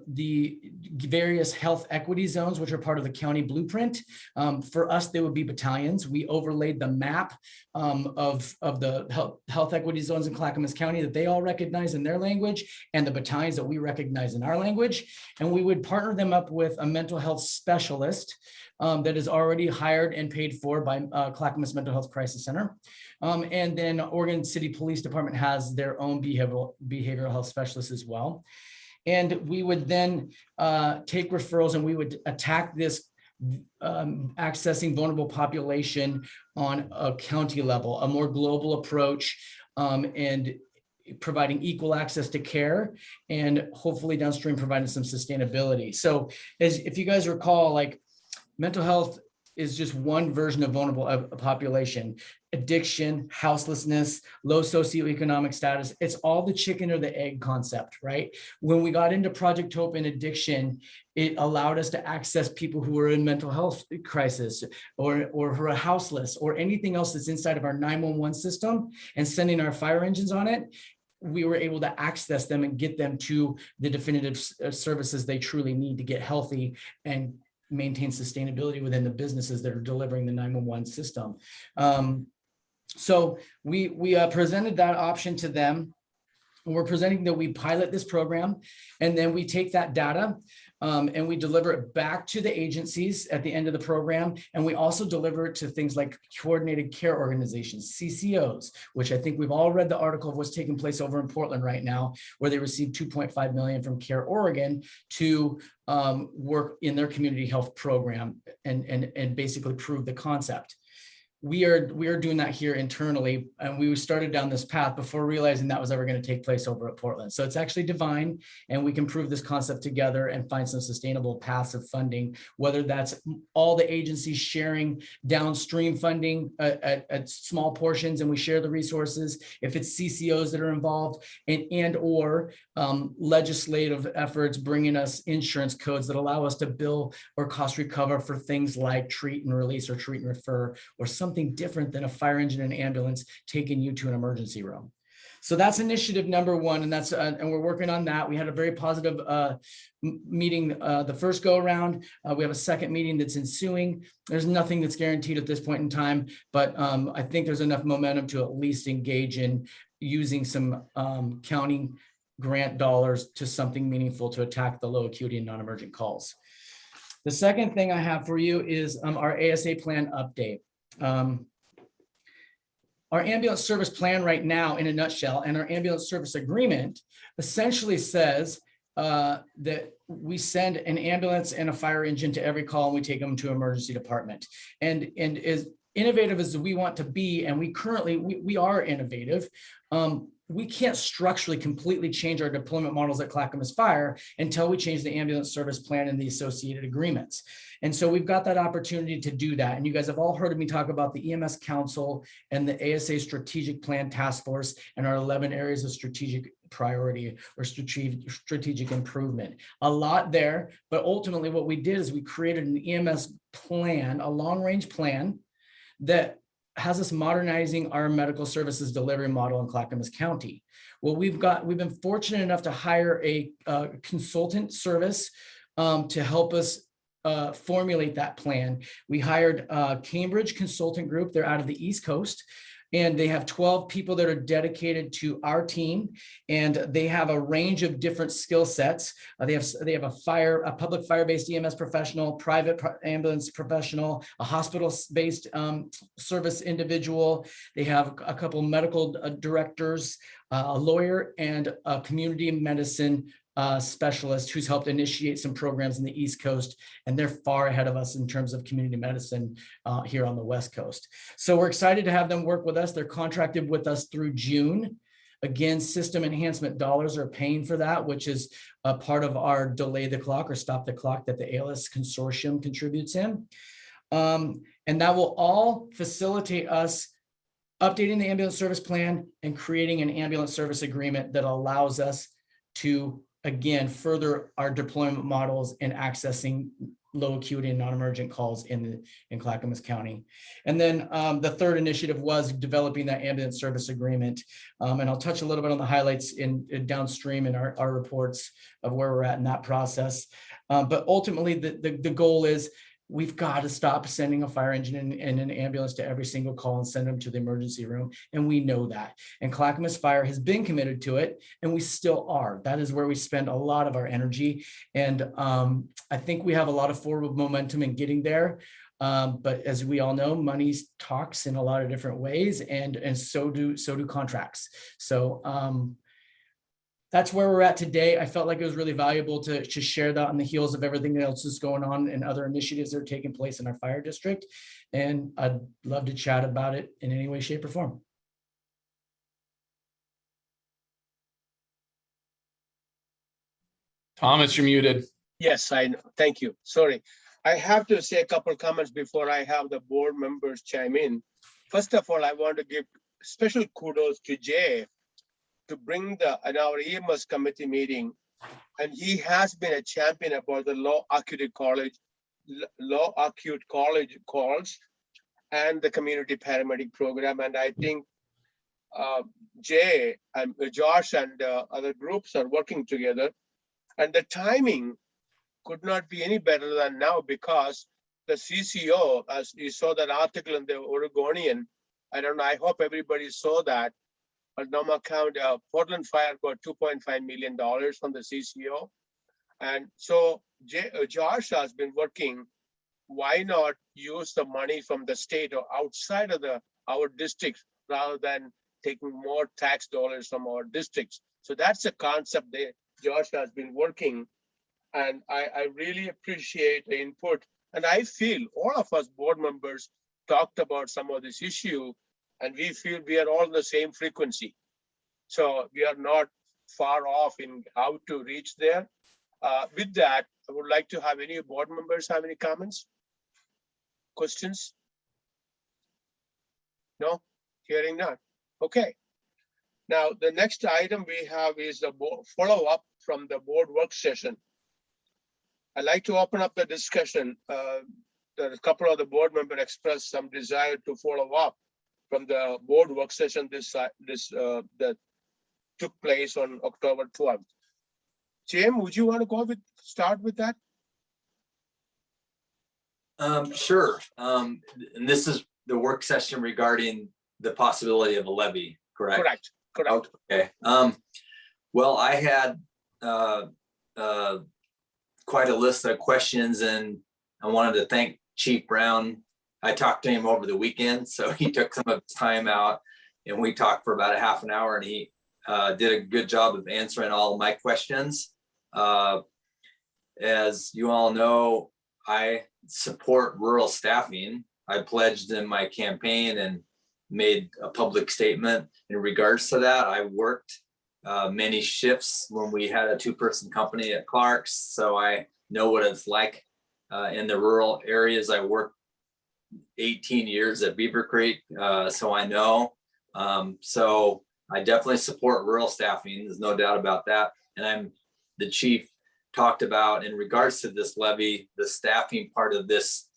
the various health equity zones, which are part of the county blueprint. For us, they would be battalions. We overlaid the map of the health equity zones in Clackamas County that they all recognize in their language, and the battalions that we recognize in our language. And we would partner them up with a mental health specialist that is already hired and paid for by Clackamas Mental Health Crisis Center. And then Oregon City Police Department has their own behavioral health specialists as well. And we would then take referrals and we would attack this accessing vulnerable population on a county level, a more global approach, and providing equal access to care, and hopefully downstream providing some sustainability. So if you guys recall, like, mental health is just one version of vulnerable population. Addiction, houselessness, low socioeconomic status, it's all the chicken or the egg concept, right? When we got into Project Hope and addiction, it allowed us to access people who are in mental health crisis or who are houseless or anything else that's inside of our 911 system, and sending our fire engines on it. We were able to access them and get them to the definitive services they truly need to get healthy and maintain sustainability within the businesses that are delivering the 911 system. So we presented that option to them. We're presenting that we pilot this program, and then we take that data and we deliver it back to the agencies at the end of the program. And we also deliver it to things like coordinated care organizations, CCOs, which I think we've all read the article of what's taking place over in Portland right now, where they received $2.5 million from Care Oregon to work in their community health program and basically prove the concept. We are doing that here internally, and we started down this path before realizing that was ever going to take place over at Portland. So it's actually divine, and we can prove this concept together and find some sustainable paths of funding, whether that's all the agencies sharing downstream funding at small portions, and we share the resources. If it's CCOs that are involved, and or legislative efforts bringing us insurance codes that allow us to bill or cost recover for things like treat and release or treat and refer, or something different than a fire engine and ambulance taking you to an emergency room. So that's initiative number 1, and that's and we're working on that. We had a very positive meeting the first go around. We have a second meeting that's ensuing. There's nothing that's guaranteed at this point in time, but I think there's enough momentum to at least engage in using some county grant dollars to something meaningful to attack the low acuity and non-emergent calls. The second thing I have for you is our ASA plan update. Our ambulance service plan right now, in a nutshell, and our ambulance service agreement essentially says that we send an ambulance and a fire engine to every call, and we take them to emergency department. And as innovative as we want to be, and we are innovative, we can't structurally completely change our deployment models at Clackamas Fire until we change the ambulance service plan and the associated agreements. And so we've got that opportunity to do that. And you guys have all heard me talk about the EMS Council and the ASA Strategic Plan Task Force and our 11 areas of strategic priority or strategic improvement. A lot there, but ultimately what we did is we created an EMS plan, a long-range plan that has us modernizing our medical services delivery model in Clackamas County. Well, we've been fortunate enough to hire a consultant service to help us formulate that plan. We hired Cambridge Consultant Group. They're out of the East Coast, and they have 12 people that are dedicated to our team, and they have a range of different skill sets. They have a public fire-based EMS professional, private ambulance professional, a hospital-based service individual. They have a couple medical directors, a lawyer, and a community medicine specialist who's helped initiate some programs in the East Coast, and they're far ahead of us in terms of community medicine here on the West Coast. So we're excited to have them work with us. They're contracted with us through June. Again, system enhancement dollars are paying for that, which is a part of our delay the clock or stop the clock that the ALS consortium contributes in. And that will all facilitate us updating the ambulance service plan and creating an ambulance service agreement that allows us to, again, further our deployment models and accessing low acuity and non-emergent calls in Clackamas County. And then the third initiative was developing that ambulance service agreement. And I'll touch a little bit on the highlights in downstream in our reports of where we're at in that process. But ultimately, the goal is we've got to stop sending a fire engine and an ambulance to every single call and send them to the emergency room. And we know that. And Clackamas Fire has been committed to it, and we still are. That is where we spend a lot of our energy. And I think we have a lot of forward momentum in getting there. But as we all know, money talks in a lot of different ways, and so do contracts. So that's where we're at today. I felt like it was really valuable to share that on the heels of everything else that's going on and other initiatives that are taking place in our fire district. And I'd love to chat about it in any way, shape, or form. Thomas, you're muted. Yes, I know. Thank you. Sorry. I have to say a couple comments before I have the board members chime in. First of all, I want to give special kudos to Jay to bring in our EMS committee meeting, and he has been a champion about the low acute college calls and the community paramedic program. And I think Jay and Josh and other groups are working together, and the timing could not be any better than now, because the CCO, as you saw that article in the Oregonian, I don't know, I hope everybody saw that. Multnomah County, Portland Fire got $2.5 million from the CCO. And so Josh has been working, why not use the money from the state or outside of our districts rather than taking more tax dollars from our districts? So that's a concept that Josh has been working. And I really appreciate the input. And I feel all of us board members talked about some of this issue, and we feel we are all the same frequency. So we are not far off in how to reach there. With that, I would like to have any board members have any comments, questions? No, hearing none. Okay. Now, the next item we have is the follow-up from the board work session. I'd like to open up the discussion. There are a couple of the board members expressed some desire to follow up from the board work session that took place on October 12th. Jim, would you want to start with that? Sure. And this is the work session regarding the possibility of a levy, correct? Correct. Okay. Well, I had quite a list of questions and I wanted to thank Chief Brown. I talked to him over the weekend, so he took some of his time out and we talked for about a half an hour, and he did a good job of answering all of my questions. As you all know, I support rural staffing. I pledged in my campaign and made a public statement in regards to that. I worked many shifts when we had a 2-person company at Clark's, so I know what it's like in the rural areas. I worked 18 years at Beaver Creek, so I know. So I definitely support rural staffing. There's no doubt about that. And the chief talked about in regards to this levy, the staffing part of this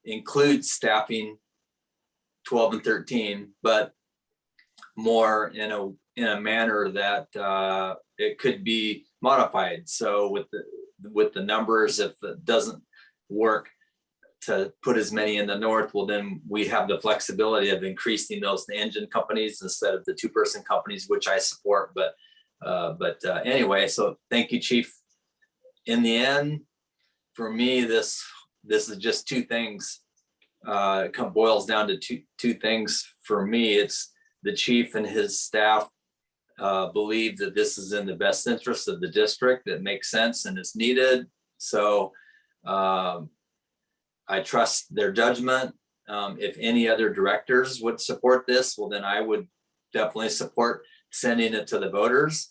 includes staffing 12 and 13, but more in a manner that it could be modified. So with the numbers, if it doesn't work to put as many in the north, well, then we have the flexibility of increasing those to engine companies instead of the 2-person companies, which I support. But anyway, so thank you, Chief. In the end, for me, this is just 2 things. It boils down to two things for me. It's the chief and his staff believe that this is in the best interest of the district. It makes sense and it's needed. So I trust their judgment. If any other directors would support this, well, then I would definitely support sending it to the voters.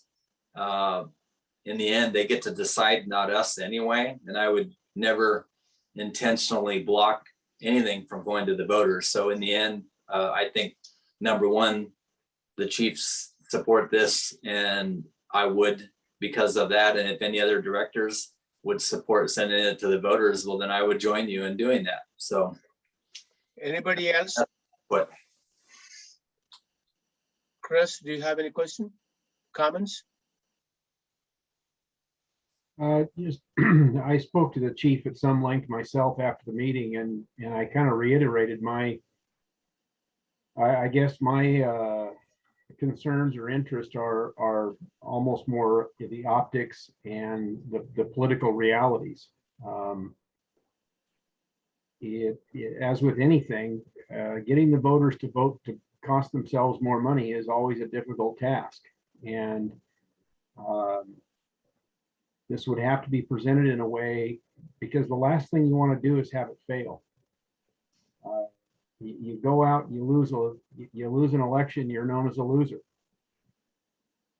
In the end, they get to decide, not us anyway. And I would never intentionally block anything from going to the voters. So in the end, I think number one, the chiefs support this, and I would because of that. And if any other directors would support sending it to the voters, well, then I would join you in doing that. So Anybody else? what? Chris, do you have any question, comments? Just, I spoke to the chief at some length myself after the meeting, and I kind of reiterated I guess my concerns or interest are almost more the optics and the political realities. As with anything, getting the voters to vote to cost themselves more money is always a difficult task. And this would have to be presented in a way, because the last thing you want to do is have it fail. You go out, you lose an election, you're known as a loser.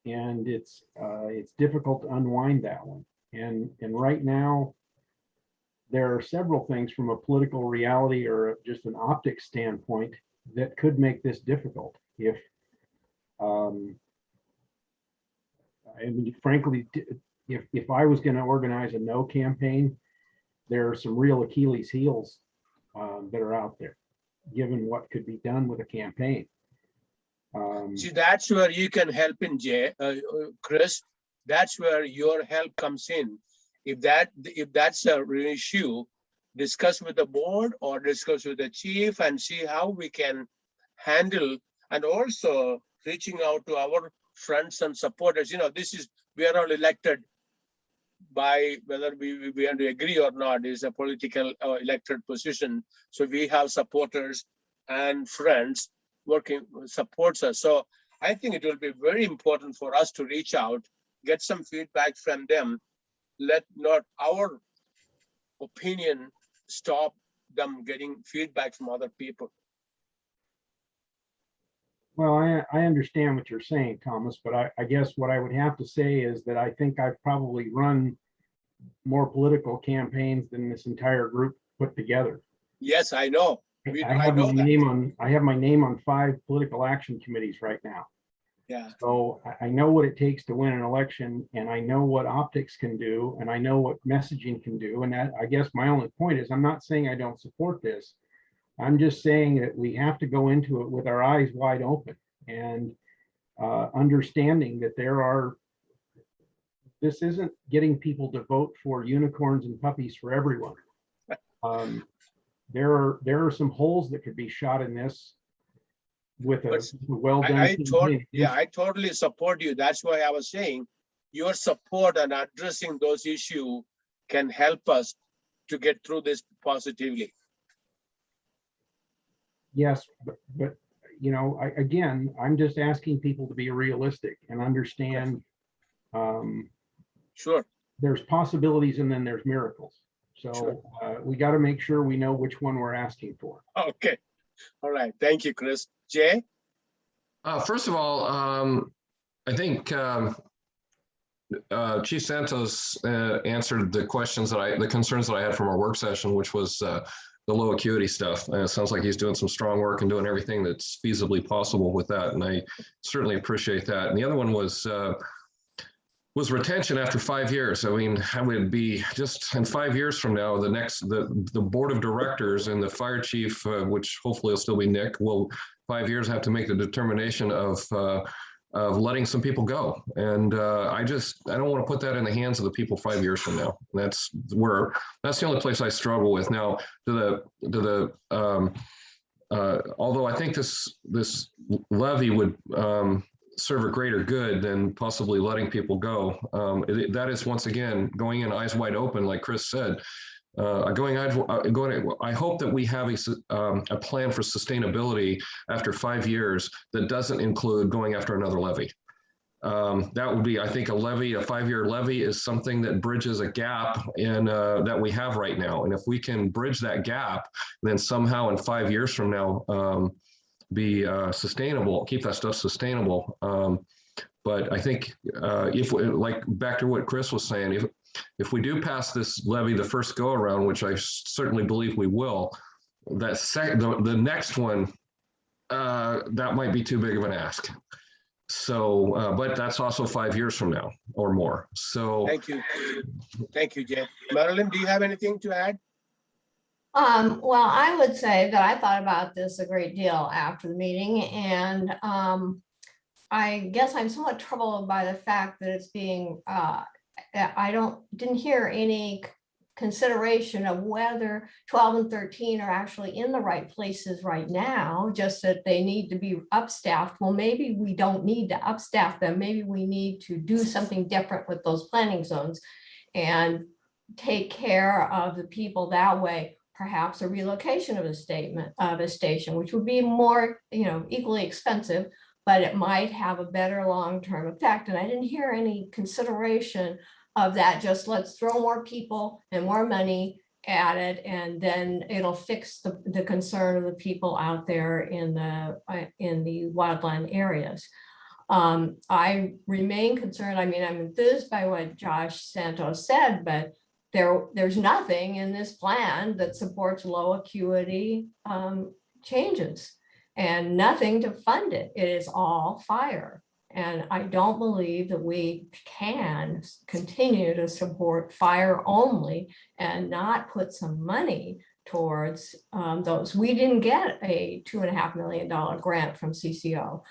And it's difficult to unwind that one. And right now, there are several things from a political reality or just an optics standpoint that could make this difficult. If, I mean, frankly, if I was going to organize a no campaign, there are some real Achilles heels that are out there, given what could be done with a campaign. See, that's where you can help in, Chris. That's where your help comes in. If that's a real issue, discuss with the board or discuss with the chief and see how we can handle, and also reaching out to our friends and supporters. You know, we are all elected by, whether we want to agree or not, is a political elected position. So we have supporters and friends working, supports us. So I think it will be very important for us to reach out, get some feedback from them. Let not our opinion stop them getting feedback from other people. Well, I understand what you're saying, Thomas, but I guess what I would have to say is that I think I've probably run more political campaigns than this entire group put together. Yes, I know. I have my name on 5 political action committees right now. Yeah. So I know what it takes to win an election, and I know what optics can do, and I know what messaging can do. And that, I guess my only point is, I'm not saying I don't support this. I'm just saying that we have to go into it with our eyes wide open and understanding that this isn't getting people to vote for unicorns and puppies for everyone. There are some holes that could be shot in this with a well-done. I totally support you. That's why I was saying your support and addressing those issues can help us to get through this positively. Yes, but you know, again, I'm just asking people to be realistic and understand Sure. there's possibilities and then there's miracles. So Sure. we got to make sure we know which one we're asking for. Okay. All right. Thank you, Chris. Jay? First of all, I think Chief Santos answered the concerns that I had from our work session, which was the low acuity stuff. And it sounds like he's doing some strong work and doing everything that's feasibly possible with that. And I certainly appreciate that. And the other one was retention after 5 years. I mean, I would be just in 5 years from now, the board of directors and the fire chief, which hopefully will still be Nick, will 5 years have to make the determination of letting some people go. And I don't want to put that in the hands of the people 5 years from now. That's the only place I struggle with. Now, although I think this levy would serve a greater good than possibly letting people go. That is, once again, going in eyes wide open, like Chris said. I hope that we have a plan for sustainability after 5 years that doesn't include going after another levy. That would be, I think, a 5-year levy is something that bridges a gap that we have right now. And if we can bridge that gap, then somehow in 5 years from now, be sustainable, keep that stuff sustainable. But I think like back to what Chris was saying, if we do pass this levy the first go around, which I certainly believe we will, the next one, that might be too big of an ask. So, but that's also 5 years from now or more. So Thank you, Jay. Marilyn, do you have anything to add? Well, I would say that I thought about this a great deal after the meeting, and I guess I'm somewhat troubled by the fact that it's being, I didn't hear any consideration of whether 12 and 13 are actually in the right places right now, just that they need to be upstaffed. Well, maybe we don't need to upstaff them. Maybe we need to do something different with those planning zones and take care of the people that way. Perhaps a relocation of a station, which would be more, equally expensive, but it might have a better long-term effect. And I didn't hear any consideration of that. Just let's throw more people and more money at it, and then it'll fix the concern of the people out there in the wildland areas. I remain concerned. I mean, I'm enthused by what Josh Santos said, but there's nothing in this plan that supports low acuity changes, and nothing to fund it. It is all fire. And I don't believe that we can continue to support fire only and not put some money towards those. We didn't get a $2.5 million grant from CCO.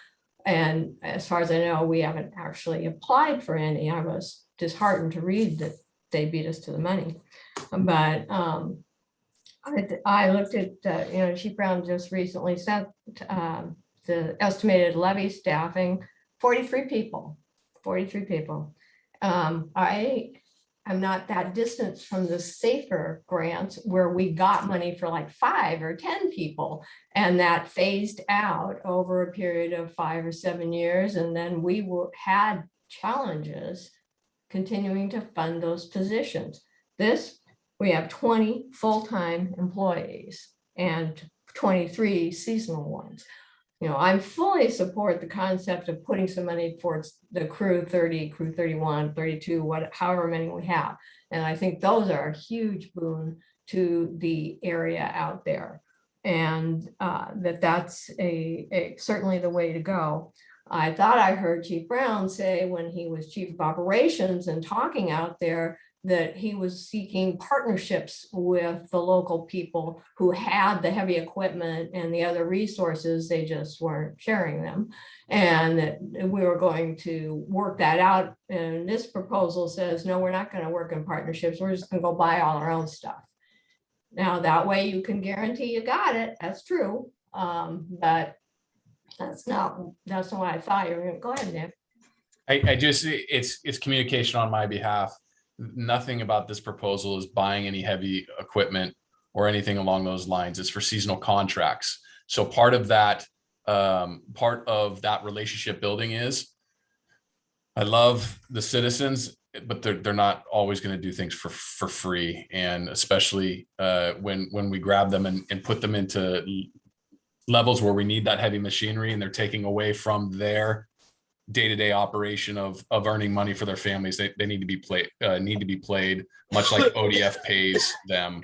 And as far as I know, we haven't actually applied for any. I was disheartened to read that they beat us to the money. But I looked at, Chief Brown just recently sent the estimated levy staffing, 43 people. I am not that distant from the SAFER grants where we got money for like 5 or 10 people, and that phased out over a period of 5 or 7 years. And then we had challenges continuing to fund those positions. We have 20 full-time employees and 23 seasonal ones. I fully support the concept of putting some money towards the crew 30, crew 31, 32, however many we have. And I think those are a huge boon to the area out there. And that's certainly the way to go. I thought I heard Chief Brown say when he was chief of operations and talking out there that he was seeking partnerships with the local people who had the heavy equipment and the other resources, they just weren't sharing them. And that we were going to work that out. And this proposal says, no, we're not going to work in partnerships. We're just going to go buy all our own stuff. Now that way you can guarantee you got it. That's true. But that's not what I thought you were going to. Go ahead, Nick. It's communication on my behalf. nothing about this proposal is buying any heavy equipment or anything along those lines. It's for seasonal contracts. So part of that relationship building is, I love the citizens, but they're not always going to do things for free. And especially when we grab them and put them into levels where we need that heavy machinery, and they're taking away from their day-to-day operation of earning money for their families. They need to be played much like ODF pays them.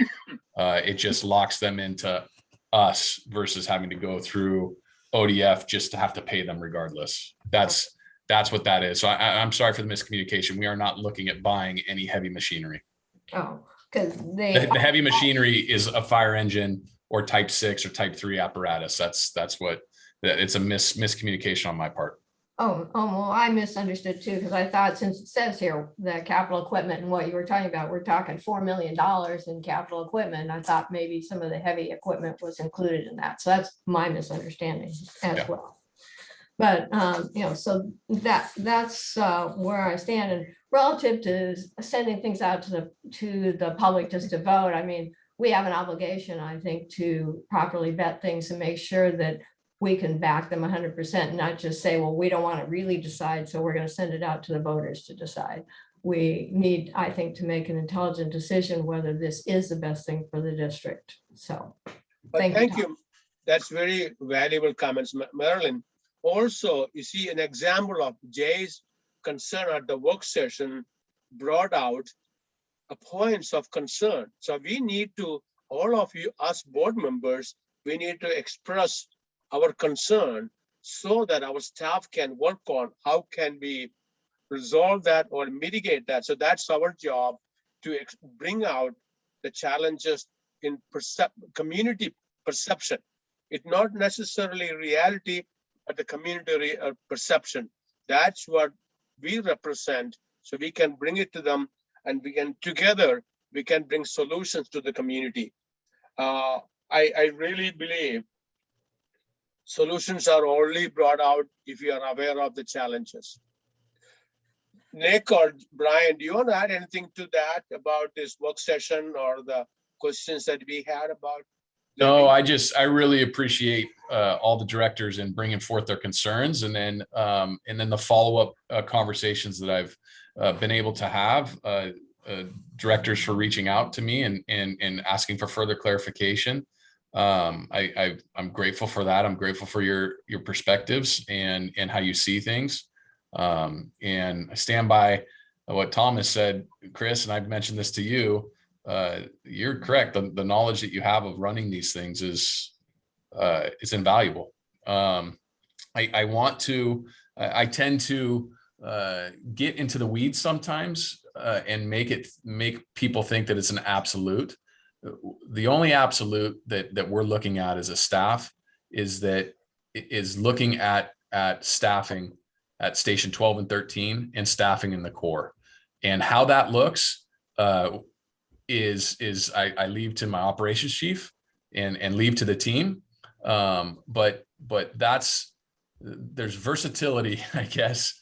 It just locks them into us versus having to go through ODF just to have to pay them regardless. That's what that is. So I'm sorry for the miscommunication. We are not looking at buying any heavy machinery. Oh, because The heavy machinery is a fire engine or type 6 or type 3 apparatus. That's what, it's a miscommunication on my part. Oh, well, I misunderstood too, because I thought, since it says here, the capital equipment and what you were talking about, we're talking $4 million in capital equipment. I thought maybe some of the heavy equipment was included in that. So that's my misunderstanding as well. But, so that's where I stand. And relative to sending things out to the public just to vote, I mean, we have an obligation, I think, to properly vet things and make sure that we can back them 100%, not just say, well, we don't want to really decide, so we're going to send it out to the voters to decide. We need, I think, to make an intelligent decision whether this is the best thing for the district. So, Thank you. That's very valuable comments, Marilyn. Also, you see an example of Jay's concern at the work session brought out points of concern. So we need to, all of you, us board members, we need to express our concern so that our staff can work on how can we resolve that or mitigate that. So that's our job, to bring out the challenges in community perception. It's not necessarily reality, but the community perception. That's what we represent. So we can bring it to them, and we can together, we can bring solutions to the community. I really believe solutions are only brought out if you are aware of the challenges. Nick or Brian, do you want to add anything to that about this work session or the questions that we had about? No, I really appreciate all the directors in bringing forth their concerns, and then the follow-up conversations that I've been able to have. Directors for reaching out to me and asking for further clarification. I'm grateful for that. I'm grateful for your perspectives and how you see things. And I stand by what Thomas said, Chris, and I've mentioned this to you. You're correct. The knowledge that you have of running these things is invaluable. I tend to get into the weeds sometimes and make people think that it's an absolute. The only absolute that we're looking at as a staff is looking at staffing at station 12 and 13 and staffing in the core, and how that looks is I leave to my operations chief and leave to the team. But there's versatility, I guess.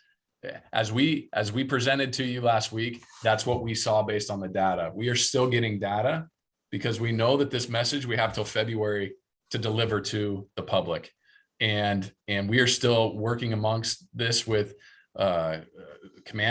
As we presented to you last week, that's what we saw based on the data. We are still getting data because we know that this message we have till February to deliver to the public. And we are still working amongst this with command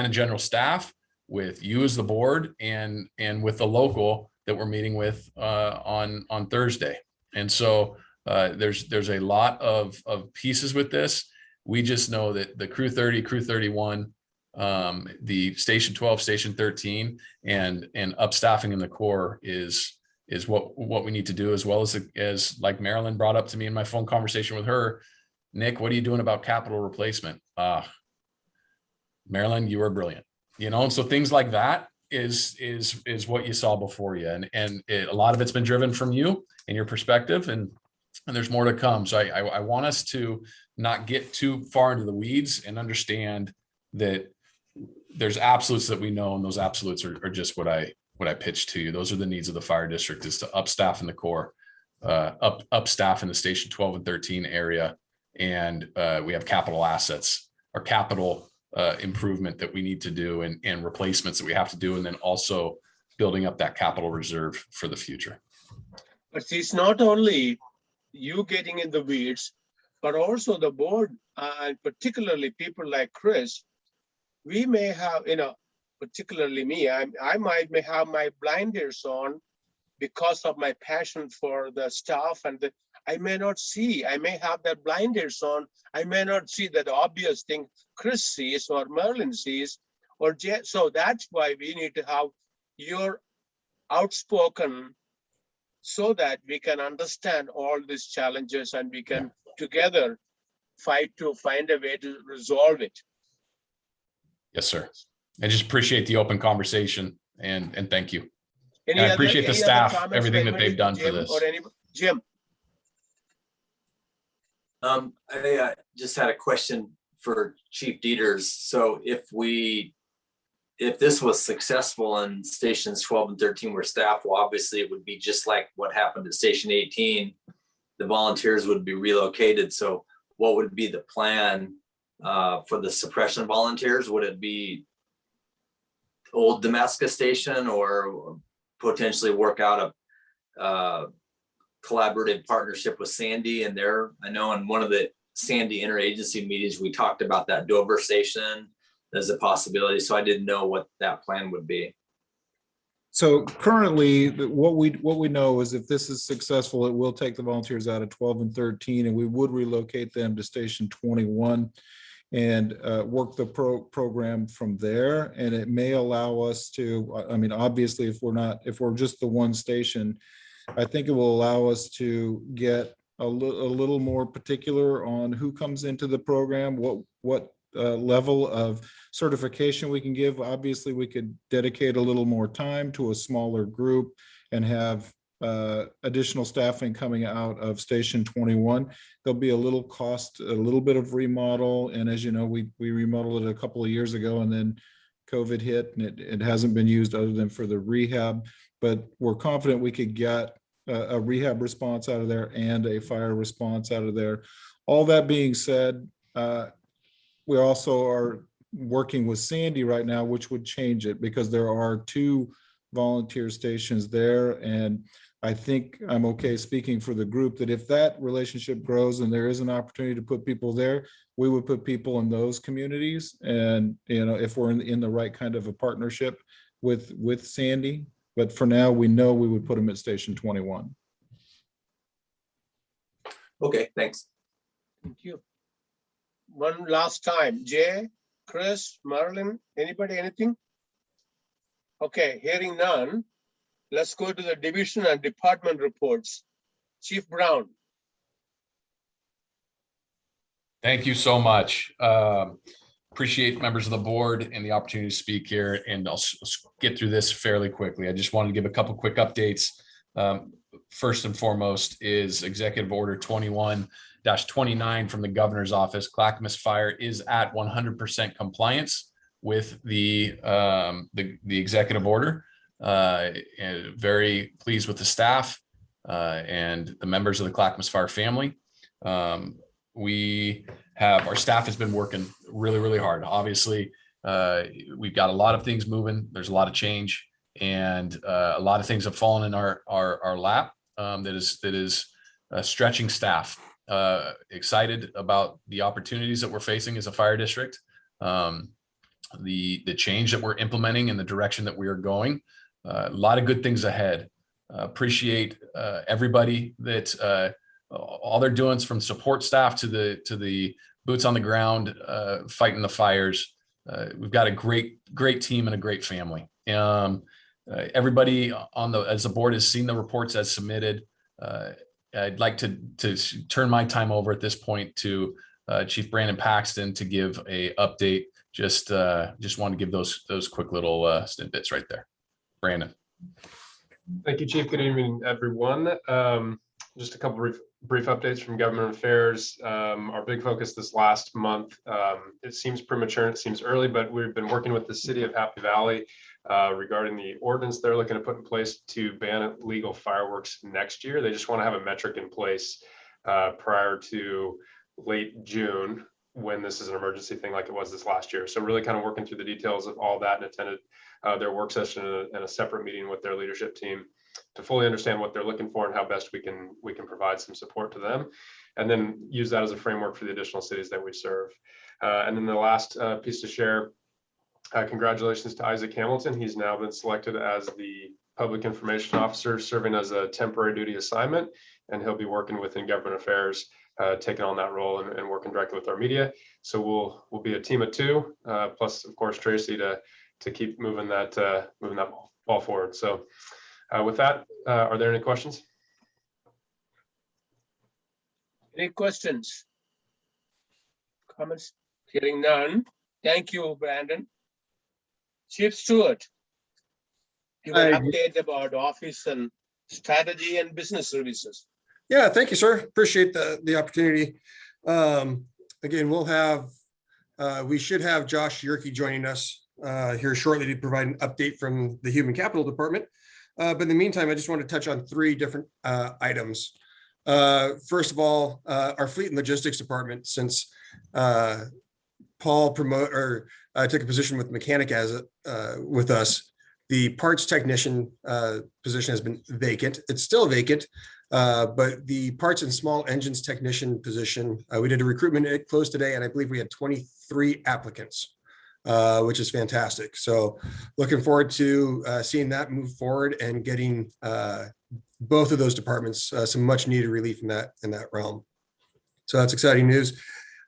and general staff, with you as the board, and with the local that we're meeting with on Thursday. And so there's a lot of pieces with this. We just know that the crew 30, crew 31, the station 12, station 13, and upstaffing in the core is what we need to do, as well as like Marilyn brought up to me in my phone conversation with her. Nick, what are you doing about capital replacement? Marilyn, you are brilliant. And so things like that is what you saw before you, and a lot of it's been driven from you and your perspective, and there's more to come. So I want us to not get too far into the weeds and understand that there's absolutes that we know, and those absolutes are just what I pitched to you. Those are the needs of the fire district, is to upstaff in the core, upstaff in the station 12 and 13 area. And we have capital assets or capital improvement that we need to do and replacements that we have to do, and then also building up that capital reserve for the future. But it's not only you getting in the weeds, but also the board, and particularly people like Chris. We may have, particularly me, I may have my blinders on because of my passion for the staff, and I may not see, I may have that blinders on. I may not see that obvious thing Chris sees or Merlin sees, or Jay. So that's why we need to have your outspoken so that we can understand all these challenges and we can together fight to find a way to resolve it. Yes, sir. I just appreciate the open conversation and thank you. Any And I appreciate the any other staff, comments everything from that they've done for Jim this. or anybody? Jim, I just had a question for Chief Dieters. So if this was successful and stations 12 and 13 were staffed, well, obviously it would be just like what happened at station 18. The volunteers would be relocated. So what would be the plan for the suppression volunteers? Would it be old Damascus station or potentially work out a collaborative partnership with Sandy and I know in one of the Sandy interagency meetings, we talked about that Dover station as a possibility. So I didn't know what that plan would be. So currently, what we know is if this is successful, it will take the volunteers out of 12 and 13, and we would relocate them to station 21 and work the program from there. And it may allow us to, I mean, obviously, if we're just the one station, I think it will allow us to get a little more particular on who comes into the program, what level of certification we can give. Obviously, we could dedicate a little more time to a smaller group and have additional staffing coming out of station 21. There'll be a little cost, a little bit of remodel. And as you know, we remodeled it a couple of years ago and then COVID hit and it hasn't been used other than for the rehab, but we're confident we could get a rehab response out of there and a fire response out of there. All that being said, we also are working with Sandy right now, which would change it because there are 2 volunteer stations there. And I think I'm okay speaking for the group that if that relationship grows and there is an opportunity to put people there, we would put people in those communities. And, if we're in the right kind of a partnership with Sandy, but for now, we know we would put them at station 21. Okay, thanks. thank you. One last time, Jay, Chris, Marilyn, anybody, anything? Okay, hearing none, let's go to the division and department reports. Chief Brown. Thank you so much. Appreciate members of the board and the opportunity to speak here, and I'll get through this fairly quickly. I just wanted to give a couple quick updates. First and foremost is Executive Order 21-29 from the Governor's Office. Clackamas Fire is at 100% compliance with the executive order. And very pleased with the staff and the members of the Clackamas Fire family. Our staff has been working really, really hard. Obviously, we've got a lot of things moving. There's a lot of change, and a lot of things have fallen in our lap. That is stretching staff. Excited about the opportunities that we're facing as a fire district. The change that we're implementing and the direction that we are going. A lot of good things ahead. Appreciate everybody that all they're doing is from support staff to the boots on the ground fighting the fires. We've got a great team and a great family. Everybody as the board has seen the reports as submitted. I'd like to turn my time over at this point to Chief Brandon Paxton to give a update. Just want to give those quick little snippets right there. Brandon. Thank you, Chief. Good evening, everyone. Just a couple brief updates from government affairs. Our big focus this last month, it seems premature, it seems early, but we've been working with the city of Happy Valley regarding the ordinance they're looking to put in place to ban illegal fireworks next year. They just want to have a metric in place prior to late June when this is an emergency thing like it was this last year. So really kind of working through the details of all that, and attended their work session and a separate meeting with their leadership team to fully understand what they're looking for and how best we can provide some support to them, and then use that as a framework for the additional cities that we serve. And then the last piece to share, congratulations to Isaac Hamilton. He's now been selected as the Public Information Officer, serving as a temporary duty assignment, and he'll be working within government affairs, taking on that role and working directly with our media. So we'll be a team of two, plus of course Tracy to keep moving that ball forward. So with that, are there any questions? Any questions? Comments? Hearing none. Thank you, Brandon. Chief Stewart, give an update about office and strategy and business services. Yeah, thank you, sir. Appreciate the opportunity. Again, we should have Josh Yerke joining us here shortly to provide an update from the Human Capital Department. But in the meantime, I just want to touch on 3 different items. First of all, our Fleet and Logistics Department, since Paul took a position with Mechanic with us, the parts technician position has been vacant. It's still vacant, but the parts and small engines technician position, we did a recruitment. It closed today, and I believe we had 23 applicants, which is fantastic. So looking forward to seeing that move forward and getting both of those departments some much needed relief in that realm. So that's exciting news.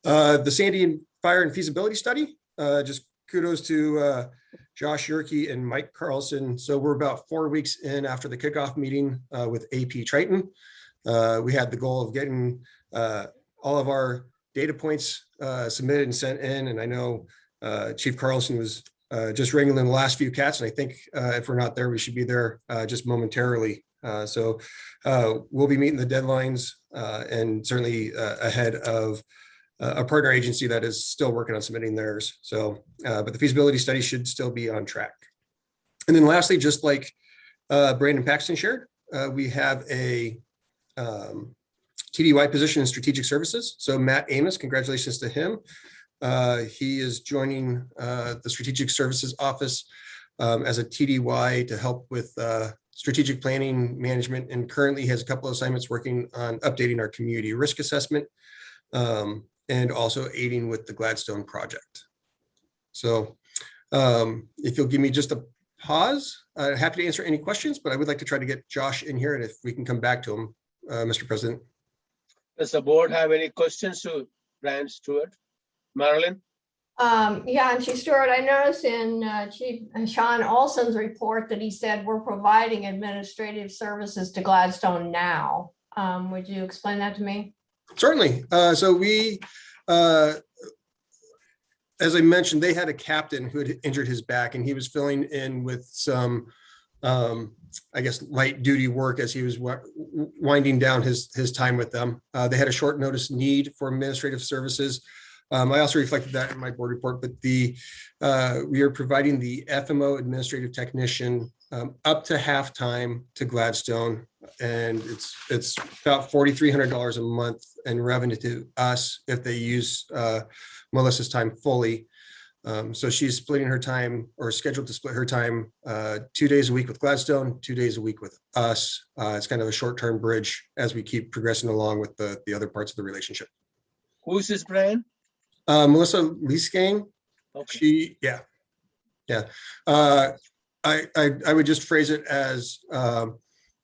The Sandy Fire and Feasibility Study, just kudos to Josh Yerke and Mike Carlson. So we're about 4 weeks in after the kickoff meeting with AP Triton. We had the goal of getting all of our data points submitted and sent in. And I know Chief Carlson was just wrangling the last few cats. And I think if we're not there, we should be there just momentarily. So we'll be meeting the deadlines and certainly ahead of a partner agency that is still working on submitting theirs. So, but the feasibility study should still be on track. And then lastly, just like Brandon Paxton shared, we have a TDY position in strategic services. So Matt Amos, congratulations to him. He is joining the strategic services office as a TDY to help with strategic planning management, and currently has a couple of assignments working on updating our community risk assessment and also aiding with the Gladstone project. So if you'll give me just a pause, happy to answer any questions, but I would like to try to get Josh in here, and if we can come back to him, Mr. President. Does the board have any questions to Brian Stewart? Marilyn? Yeah, and Chief Stewart, I noticed in Chief Sean Olson's report that he said we're providing administrative services to Gladstone now. Would you explain that to me? Certainly. So we, as I mentioned, they had a captain who had injured his back, and he was filling in with some, I guess, light duty work as he was winding down his time with them. They had a short notice need for administrative services. I also reflected that in my board report, but we are providing the FMO administrative technician up to halftime to Gladstone, and it's about $4,300 a month in revenue to us if they use Melissa's time fully. So she's splitting her time, or scheduled to split her time 2 days a week with Gladstone, 2 days a week with us. It's kind of a short-term bridge as we keep progressing along with the other parts of the relationship. Who is this, Brian? Melissa Leesgang. Okay. I would just phrase it as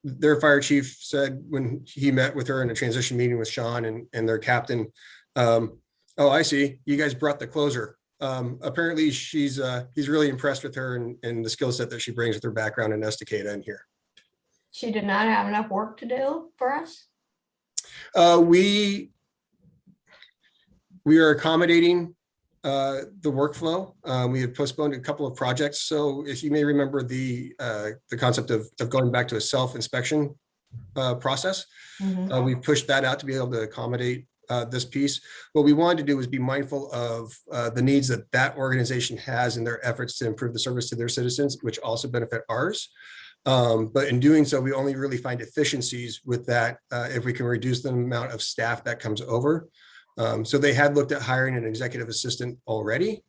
their fire chief said when he met with her in a transition meeting with Sean and their captain. Oh, I see. You guys brought the closer. Apparently he's really impressed with her and the skill set that she brings with her background in Estacada in here. She did not have enough work to do for us? We are accommodating the workflow. We have postponed a couple of projects. So if you may remember the concept of going back to a self-inspection process, we pushed that out to be able to accommodate this piece. What we wanted to do was be mindful of the needs that organization has in their efforts to improve the service to their citizens, which also benefit ours. But in doing so, we only really find efficiencies with that if we can reduce the amount of staff that comes over. So they had looked at hiring an executive assistant already.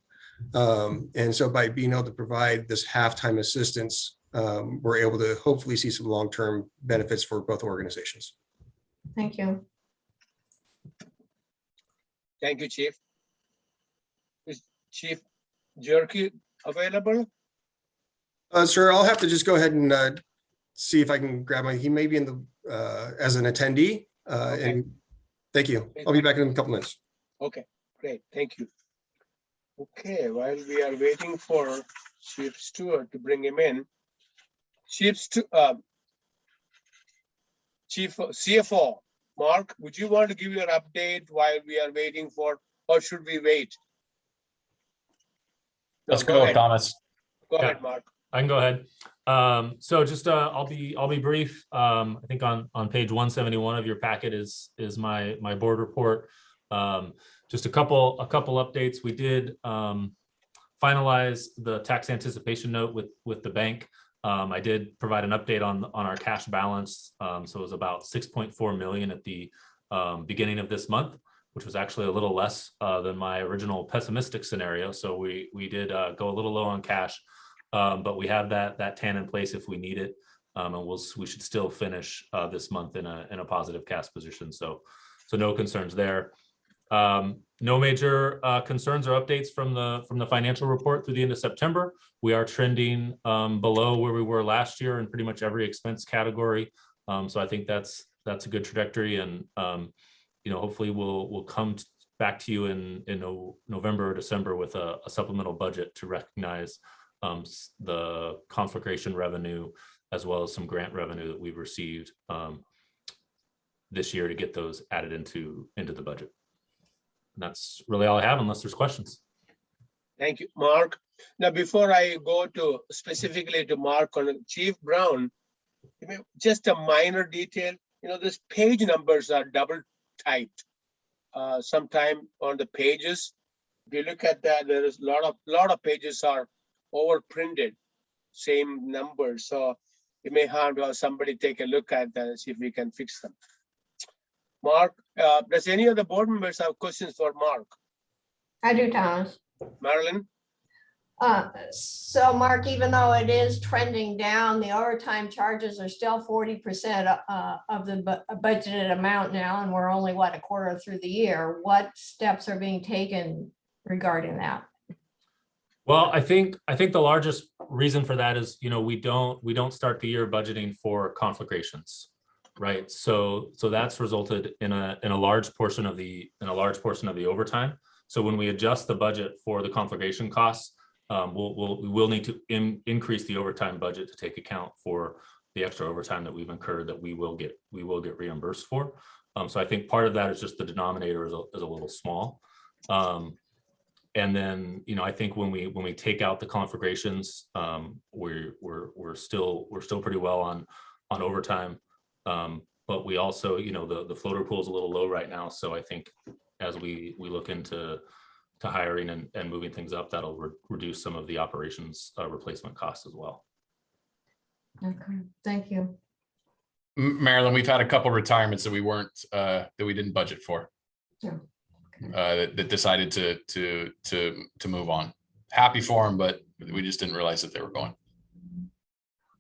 And so by being able to provide this halftime assistance, we're able to hopefully see some long-term benefits for both organizations. Thank you. Thank you, Chief. Is Chief Jerky available? Sir, I'll have to just go ahead and see if I can grab he may be in the, as an attendee. Okay. And thank you. I'll be back in a couple minutes. Okay, great, thank you. Okay, while we are waiting for Chief Stewart to bring him in, Chief CFO, Mark, would you want to give your update while we are waiting for, or should we wait? No, Let's go, ahead. Thomas. Go Yeah. ahead, Mark. I can go ahead. So just I'll be brief. I think on page 171 of your packet is my board report. Just a couple updates. We did finalize the tax anticipation note with the bank. I did provide an update on our cash balance. So it was about 6.4 million at the beginning of this month, which was actually a little less than my original pessimistic scenario. So we did go a little low on cash. But we have that TAN in place if we need it, and we should still finish this month in a positive cash position. So no concerns there. No major concerns or updates from the financial report through the end of September. We are trending below where we were last year in pretty much every expense category. So I think that's a good trajectory, and hopefully we'll come back to you in November or December with a supplemental budget to recognize the conflagration revenue, as well as some grant revenue that we've received this year to get those added into the budget. And that's really all I have, unless there's questions. Thank you, Mark. Now, before I go to specifically to Mark on Chief Brown, just a minor detail, this page numbers are double typed. Sometime on the pages, if you look at that, there is a lot of pages are overprinted, same numbers. So you may have to have somebody take a look at that and see if we can fix them. Mark, does any of the board members have questions for Mark? I do, Thomas. Marilyn? So Mark, even though it is trending down, the overtime charges are still 40% of the budgeted amount now, and we're only, a quarter through the year. What steps are being taken regarding that? Well, I think the largest reason for that is, we don't start the year budgeting for conflagrations, right? So that's resulted in a large portion of the overtime. So when we adjust the budget for the conflagration costs, we will need to increase the overtime budget to take account for the extra overtime that we've incurred that we will get reimbursed for. So I think part of that is just the denominator is a little small. And then, I think when we take out the conflagrations, we're still pretty well on overtime. But we also, the floater pool is a little low right now. So I think as we look into hiring and moving things up, that'll reduce some of the operations replacement costs as well. Okay, thank you. Marilyn, we've had a couple retirements that we didn't budget for. Yeah. That decided to move on. Happy for them, but we just didn't realize that they were going.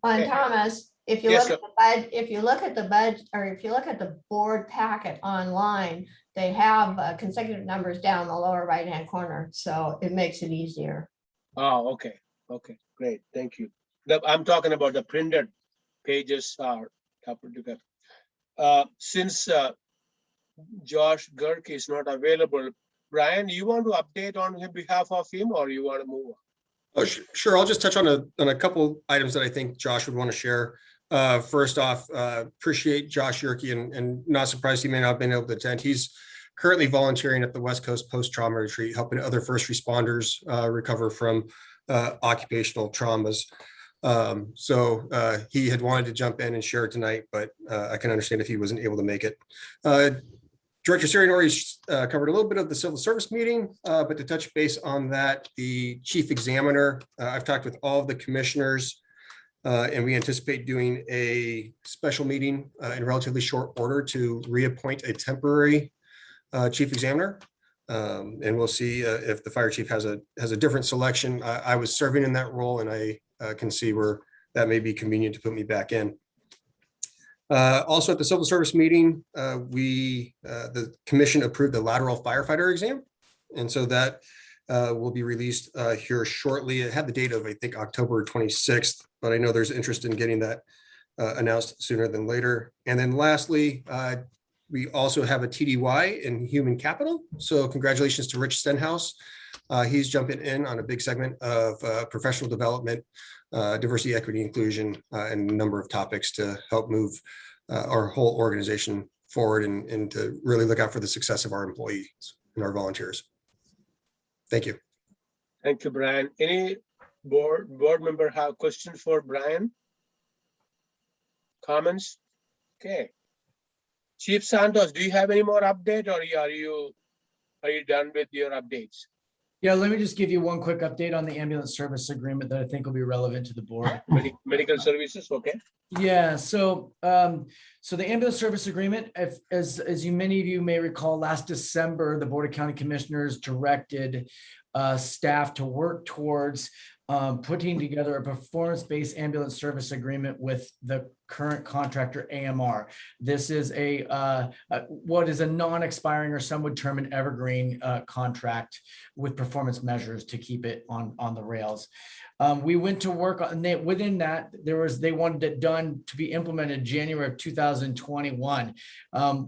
And Thomas, if you Yes, look at the budget, or if you look at the board packet online, they have consecutive numbers down the lower right-hand corner, so it makes it easier. Oh, okay, great, thank you. I'm talking about the printed pages are since Josh Gerke is not available. Brian, you want to update on behalf of him, or you want to move on? Oh, sure. I'll just touch on a couple items that I think Josh would want to share. First off, appreciate Josh Yerke, and not surprised he may not have been able to attend. He's currently volunteering at the West Coast Post-Trauma Retreat, helping other first responders recover from occupational traumas. So he had wanted to jump in and share tonight, but I can understand if he wasn't able to make it. Director Sirianori covered a little bit of the civil service meeting, but to touch base on that, the chief examiner, I've talked with all of the commissioners, and we anticipate doing a special meeting in relatively short order to reappoint a temporary chief examiner. And we'll see if the fire chief has a different selection. I was serving in that role, and I can see where that may be convenient to put me back in. Also at the civil service meeting, the commission approved the lateral firefighter exam. And so that will be released here shortly. It had the date of, I think, October 26th, but I know there's interest in getting that announced sooner than later. And then lastly, we also have a TDY in human capital. So congratulations to Rich Stenhouse. He's jumping in on a big segment of professional development, diversity, equity, inclusion, and a number of topics to help move our whole organization forward and to really look out for the success of our employees and our volunteers. Thank you. Thank you, Brian. Any board member have questions for Brian? Comments? Okay. Chief Santos, do you have any more update, or are you done with your updates? Yeah, let me just give you one quick update on the ambulance service agreement that I think will be relevant to the board. Medical services, okay. Yeah, so the ambulance service agreement, as many of you may recall, last December, the Board of County Commissioners directed staff to work towards putting together a performance-based ambulance service agreement with the current contractor AMR. This is what is a non-expiring, or some would term an evergreen contract with performance measures to keep it on the rails. We went to work on within that. They wanted it done to be implemented January of 2021,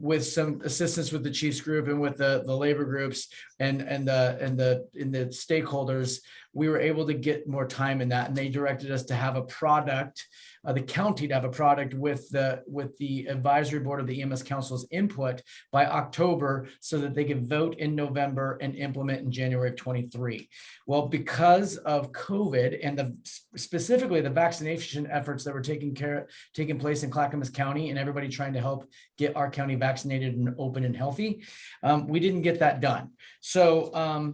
with some assistance with the chiefs group and with the labor groups and the stakeholders. We were able to get more time in that, and they directed us to have a product, the county to have a product with the advisory board of the EMS Council's input by October, so that they could vote in November and implement in January of 23. Well, because of COVID and specifically the vaccination efforts that were taking place in Clackamas County, and everybody trying to help get our county vaccinated and open and healthy, we didn't get that done. So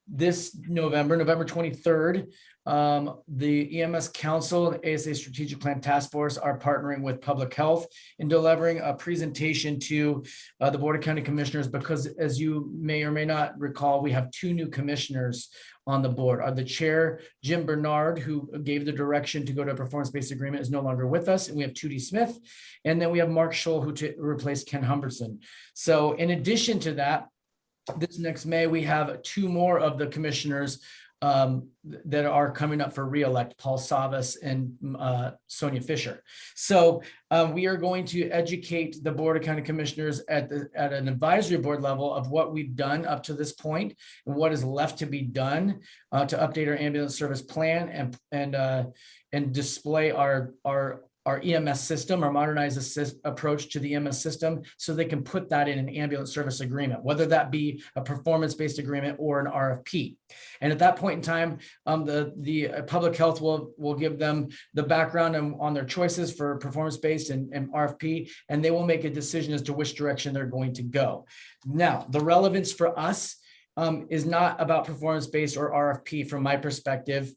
this November 23rd, the EMS Council and ASA Strategic Plan Task Force are partnering with Public Health in delivering a presentation to the Board of County Commissioners, because as you may or may not recall, we have 2 new commissioners on the board. The chair, Jim Bernard, who gave the direction to go to a performance-based agreement, is no longer with us. And we have Tootie Smith. And then we have Mark Scholl, who replaced Ken Humberson. So in addition to that, this next May, we have 2 more of the commissioners that are coming up for re-elect, Paul Savas and Sonia Fisher. So we are going to educate the Board of County Commissioners at an advisory board level of what we've done up to this point and what is left to be done to update our ambulance service plan and display our EMS system, our modernized approach to the EMS system, so they can put that in an ambulance service agreement, whether that be a performance-based agreement or an RFP. And at that point in time, the public health will give them the background on their choices for performance-based and RFP, and they will make a decision as to which direction they're going to go. Now, the relevance for us is not about performance-based or RFP from my perspective,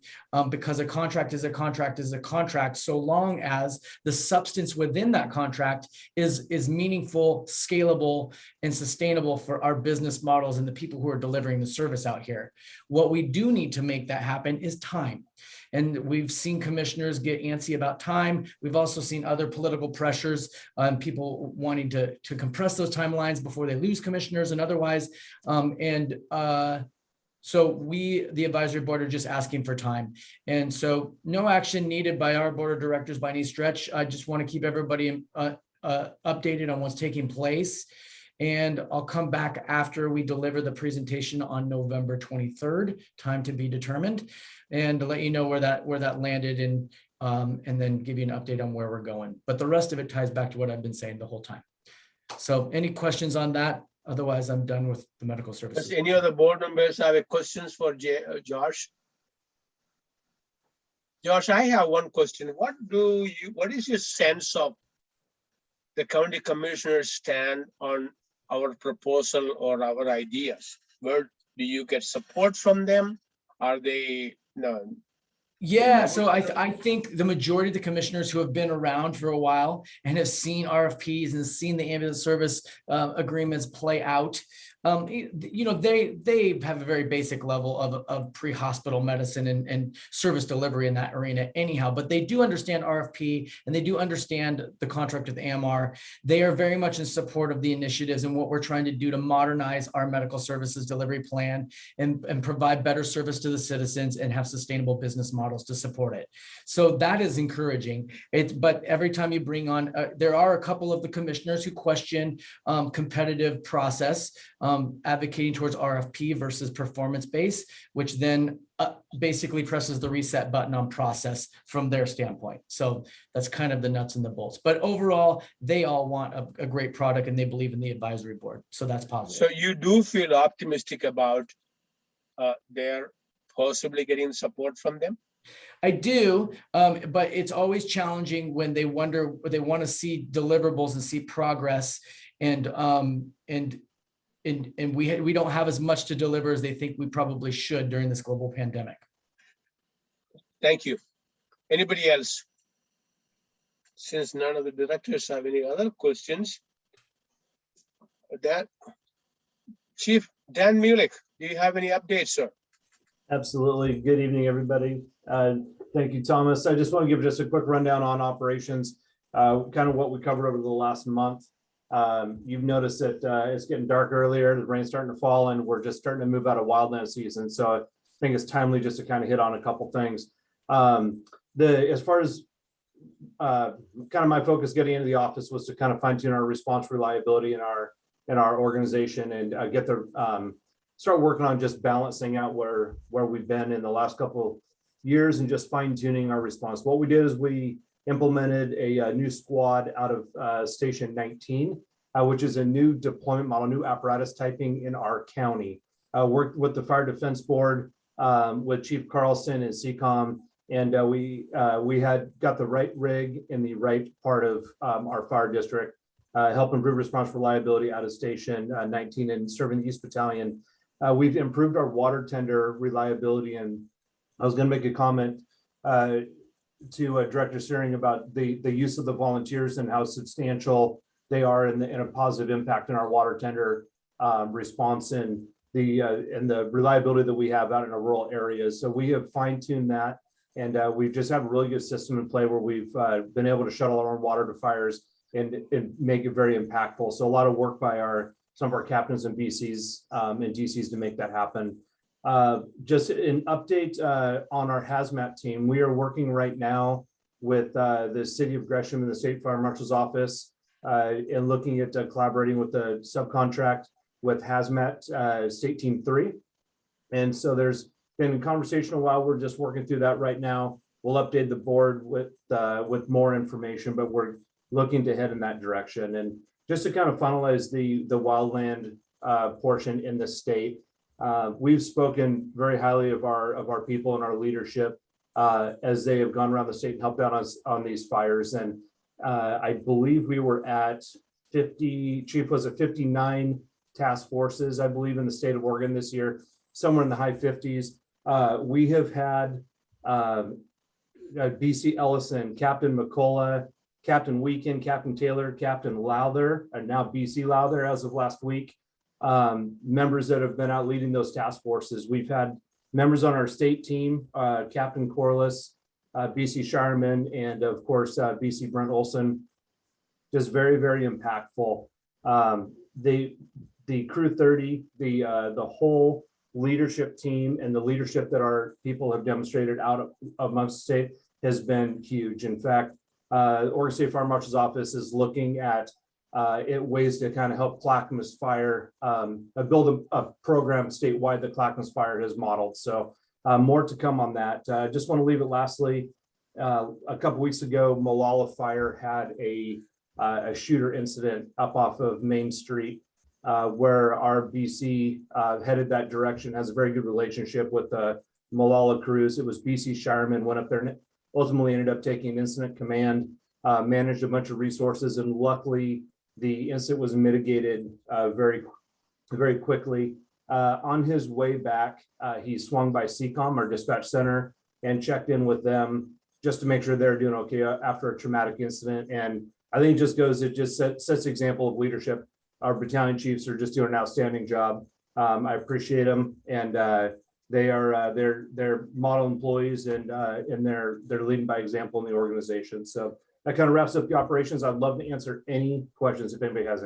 because a contract is a contract, so long as the substance within that contract is meaningful, scalable, and sustainable for our business models and the people who are delivering the service out here. What we do need to make that happen is time. And we've seen commissioners get antsy about time. We've also seen other political pressures on people wanting to compress those timelines before they lose commissioners and otherwise. So we, the advisory board, are just asking for time. And so no action needed by our board of directors by any stretch. I just want to keep everybody updated on what's taking place. And I'll come back after we deliver the presentation on November 23rd, time to be determined, and to let you know where that landed and then give you an update on where we're going. But the rest of it ties back to what I've been saying the whole time. So any questions on that? Otherwise, I'm done with the medical services. Does any of the board members have questions for Josh? Josh, I have one question. What is your sense of the county commissioners stand on our proposal or our ideas? Where do you get support from them? Are they Yeah, so I think the majority of the commissioners who have been around for a while and have seen RFPs and seen the ambulance service agreements play out, they have a very basic level of pre-hospital medicine and service delivery in that arena anyhow, but they do understand RFP and they do understand the contract with AMR. They are very much in support of the initiatives and what we're trying to do to modernize our medical services delivery plan and provide better service to the citizens and have sustainable business models to support it. So that is encouraging. But every time you bring on, there are a couple of the commissioners who question competitive process, advocating towards RFP versus performance-based, which then basically presses the reset button on process from their standpoint. So that's kind of the nuts and the bolts. But overall, they all want a great product and they believe in the advisory board. So that's positive. So you do feel optimistic about their possibly getting support from them? I do, but it's always challenging when they want to see deliverables and see progress, and we don't have as much to deliver as they think we probably should during this global pandemic. Thank you. Anybody else? Since none of the directors have any other questions, Chief Dan Mulick, do you have any updates, sir? Absolutely. Good evening, everybody. Thank you, Thomas. I just want to give just a quick rundown on operations, kind of what we covered over the last month. You've noticed that it's getting dark earlier, the rain's starting to fall, and we're just starting to move out of wildland season. So I think it's timely just to kind of hit on a couple things. As far as kind of my focus getting into the office was to kind of fine tune our response reliability in our organization and start working on just balancing out where we've been in the last couple years and just fine tuning our response. What we did is we implemented a new squad out of Station 19, which is a new deployment model, new apparatus typing in our county. Worked with the Fire Defense Board, with Chief Carlson and CCOM, and we had got the right rig in the right part of our fire district, help improve response reliability out of Station 19 and serving the East Battalion. We've improved our water tender reliability, and I was going to make a comment to Director Searing about the use of the volunteers and how substantial they are in a positive impact in our water tender response and the reliability that we have out in our rural areas. So we have fine-tuned that, and we've just have a really good system in play where we've been able to shuttle our own water to fires and make it very impactful. So a lot of work by some of our captains and BCs and DCs to make that happen. Just an update on our hazmat team. We are working right now with the City of Gresham and the State Fire Marshal's Office and looking at collaborating with the subcontract with Hazmat State Team 3. And so there's been a conversation a while. We're just working through that right now. We'll update the board with more information, but we're looking to head in that direction. And just to kind of finalize the wildland portion in the state, we've spoken very highly of our people and our leadership as they have gone around the state and helped out us on these fires. And I believe we were at 50, Chief was at 59 task forces, I believe, in the state of Oregon this year, somewhere in the high 50s. We have had BC Ellison, Captain McCullough, Captain Weekend, Captain Taylor, Captain Lowther, and now BC Lowther as of last week. Members that have been out leading those task forces. We've had members on our state team, Captain Corliss, BC Shireman, and of course, BC Brent Olson. Just very, very impactful. The Crew 30, the whole leadership team and the leadership that our people have demonstrated out amongst the state has been huge. In fact, Oregon State Fire Marshal's Office is looking at ways to kind of help Clackamas Fire build a program statewide that Clackamas Fire has modeled. So more to come on that. Just want to leave it lastly. A couple weeks ago, Molalla Fire had a shooter incident up off of Main Street where our BC headed that direction, has a very good relationship with the Molalla crews. It was BC Shireman went up there and ultimately ended up taking incident command, managed a bunch of resources, and luckily the incident was mitigated very, very quickly. On his way back, he swung by CCOM, our dispatch center, and checked in with them just to make sure they're doing okay after a traumatic incident. And I think it just sets an example of leadership. Our battalion chiefs are just doing an outstanding job. I appreciate them, and they're model employees, and they're leading by example in the organization. So that kind of wraps up the operations. I'd love to answer any questions if anybody has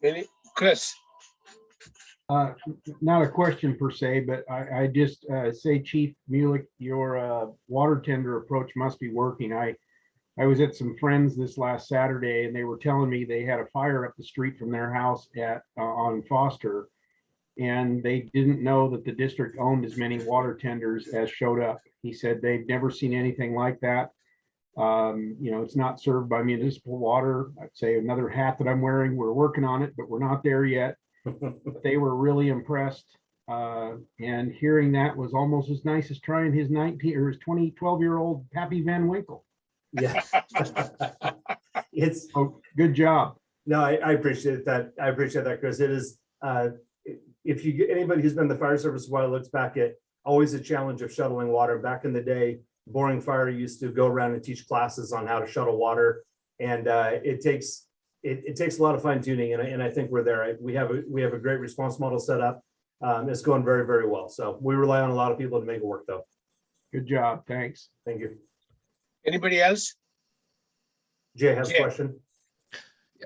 any. Chris? Not a question per se, but I just say, Chief Mulek, your water tender approach must be working. I was at some friends this last Saturday, and they were telling me they had a fire up the street from their house on Foster, and they didn't know that the district owned as many water tenders as showed up. He said they've never seen anything like that. It's not served by municipal water. I'd say another hat that I'm wearing, we're working on it, but we're not there yet. But they were really impressed. And hearing that was almost as nice as trying his 12-year-old Pappy Van Winkle. Yeah. It's good job. No, I appreciate that. I appreciate that, Chris. It is, if you get anybody who's been in the fire service a while looks back at always a challenge of shuttling water. Back in the day, Boring Fire used to go around and teach classes on how to shuttle water. And it takes a lot of fine tuning. And I think we're there. We have a great response model set up. It's going very, very well. So we rely on a lot of people to make it work though. Good job. Thanks. Thank you. Anybody else? Jay has a question.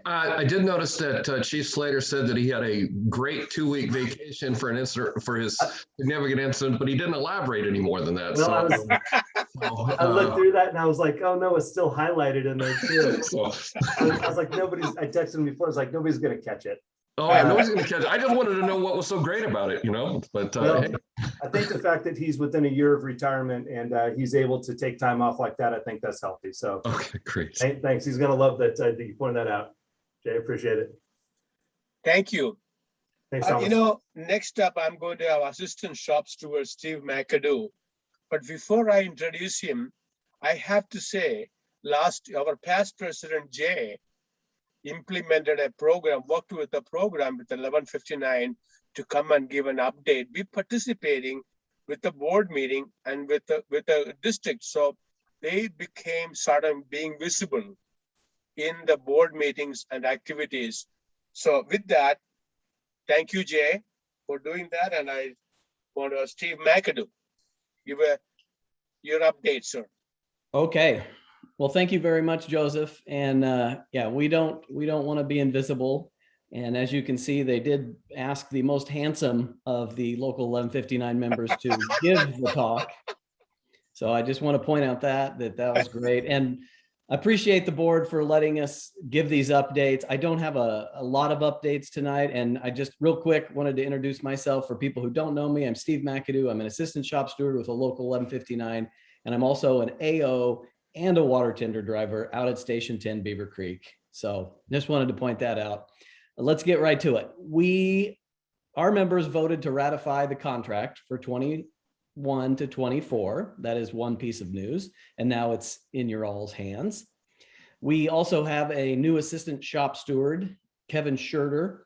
I did notice that Chief Slater said that he had a great 2-week vacation for his significant incident, but he didn't elaborate any more than that. Well, I looked through that and I was like, oh no, it's still highlighted in there too. I was like, I texted him before. I was like, nobody's going to catch it. Oh, yeah, nobody's going to catch it. I just wanted to know what was so great about it, But hey. I think the fact that he's within a year of retirement and he's able to take time off like that, I think that's healthy. So okay, great. Thanks. He's going to love that. You pointed that out. Jay, appreciate it. Thank you. Thanks, Thomas. Next up, I'm going to have Assistant Shop Steward Steve McAdoo. But before I introduce him, I have to say, our past president, Jay, implemented a program, worked with a program with 1159 to come and give an update. We're participating with the board meeting and with the district. So they became sort of being visible in the board meetings and activities. So with that, thank you, Jay, for doing that. And I want to Steve McAdoo, give your update, sir. Okay. Well, thank you very much, Joseph. And yeah, we don't want to be invisible. And as you can see, they did ask the most handsome of the local 1159 members to give the talk. So I just want to point out that was great. And I appreciate the board for letting us give these updates. I don't have a lot of updates tonight. And I just real quick wanted to introduce myself for people who don't know me. I'm Steve McAdoo. I'm an assistant shop steward with a local 1159. And I'm also an AO and a water tender driver out at Station 10 Beaver Creek. So just wanted to point that out. Let's get right to it. Our members voted to ratify the contract for 21 to 24. That is one piece of news. And now it's in your all's hands. We also have a new assistant shop steward, Kevin Scherter.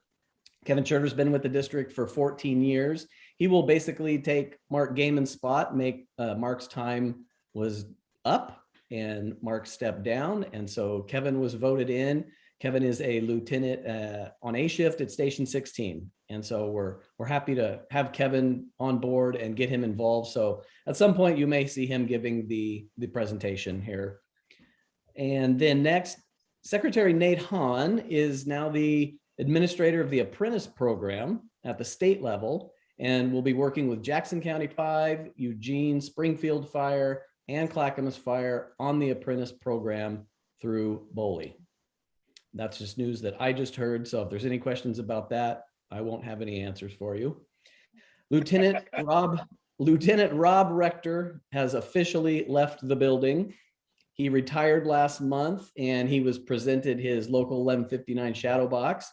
Kevin Scherter's been with the district for 14 years. He will basically take Mark Gaiman's spot. Mark's time was up and Mark stepped down. And so Kevin was voted in. Kevin is a lieutenant on A shift at Station 16. And so we're happy to have Kevin on board and get him involved. So at some point you may see him giving the presentation here. And then next, Secretary Nate Hahn is now the administrator of the apprentice program at the state level and will be working with Jackson County 5, Eugene, Springfield Fire, and Clackamas Fire on the apprentice program through BOLI. That's just news that I just heard. So if there's any questions about that, I won't have any answers for you. Lieutenant Rob Rector has officially left the building. He retired last month and he was presented his local 1159 shadow box.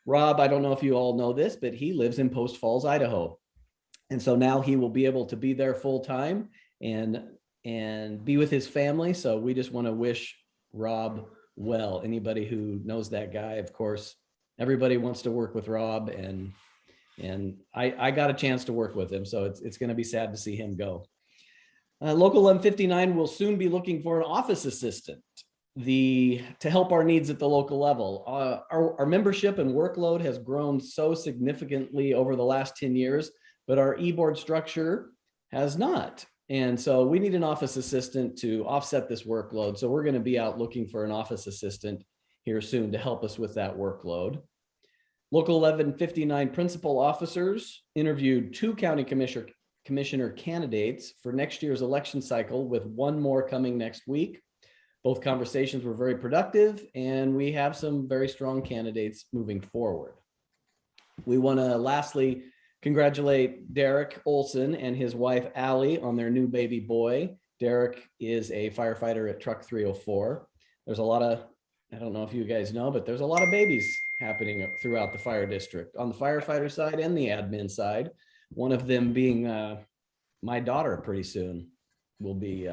Rob, I don't know if you all know this, but he lives in Post Falls, Idaho. And so now he will be able to be there full time and be with his family. So we just want to wish Rob well. Anybody who knows that guy, of course, everybody wants to work with Rob and And I got a chance to work with him, so it's going to be sad to see him go. Local 1159 will soon be looking for an office assistant to help our needs at the local level. Our membership and workload has grown so significantly over the last 10 years, but our e-board structure has not. And so we need an office assistant to offset this workload. So we're going to be out looking for an office assistant here soon to help us with that workload. Local 1159 principal officers interviewed 2 county commissioner candidates for next year's election cycle, with 1 more coming next week. Both conversations were very productive, and we have some very strong candidates moving forward. We want to lastly congratulate Derek Olson and his wife Allie on their new baby boy. Derek is a firefighter at Truck 304. There's a lot of, I don't know if you guys know, but there's a lot of babies happening throughout the fire district on the firefighter side and the admin side. One of them being my daughter pretty soon will be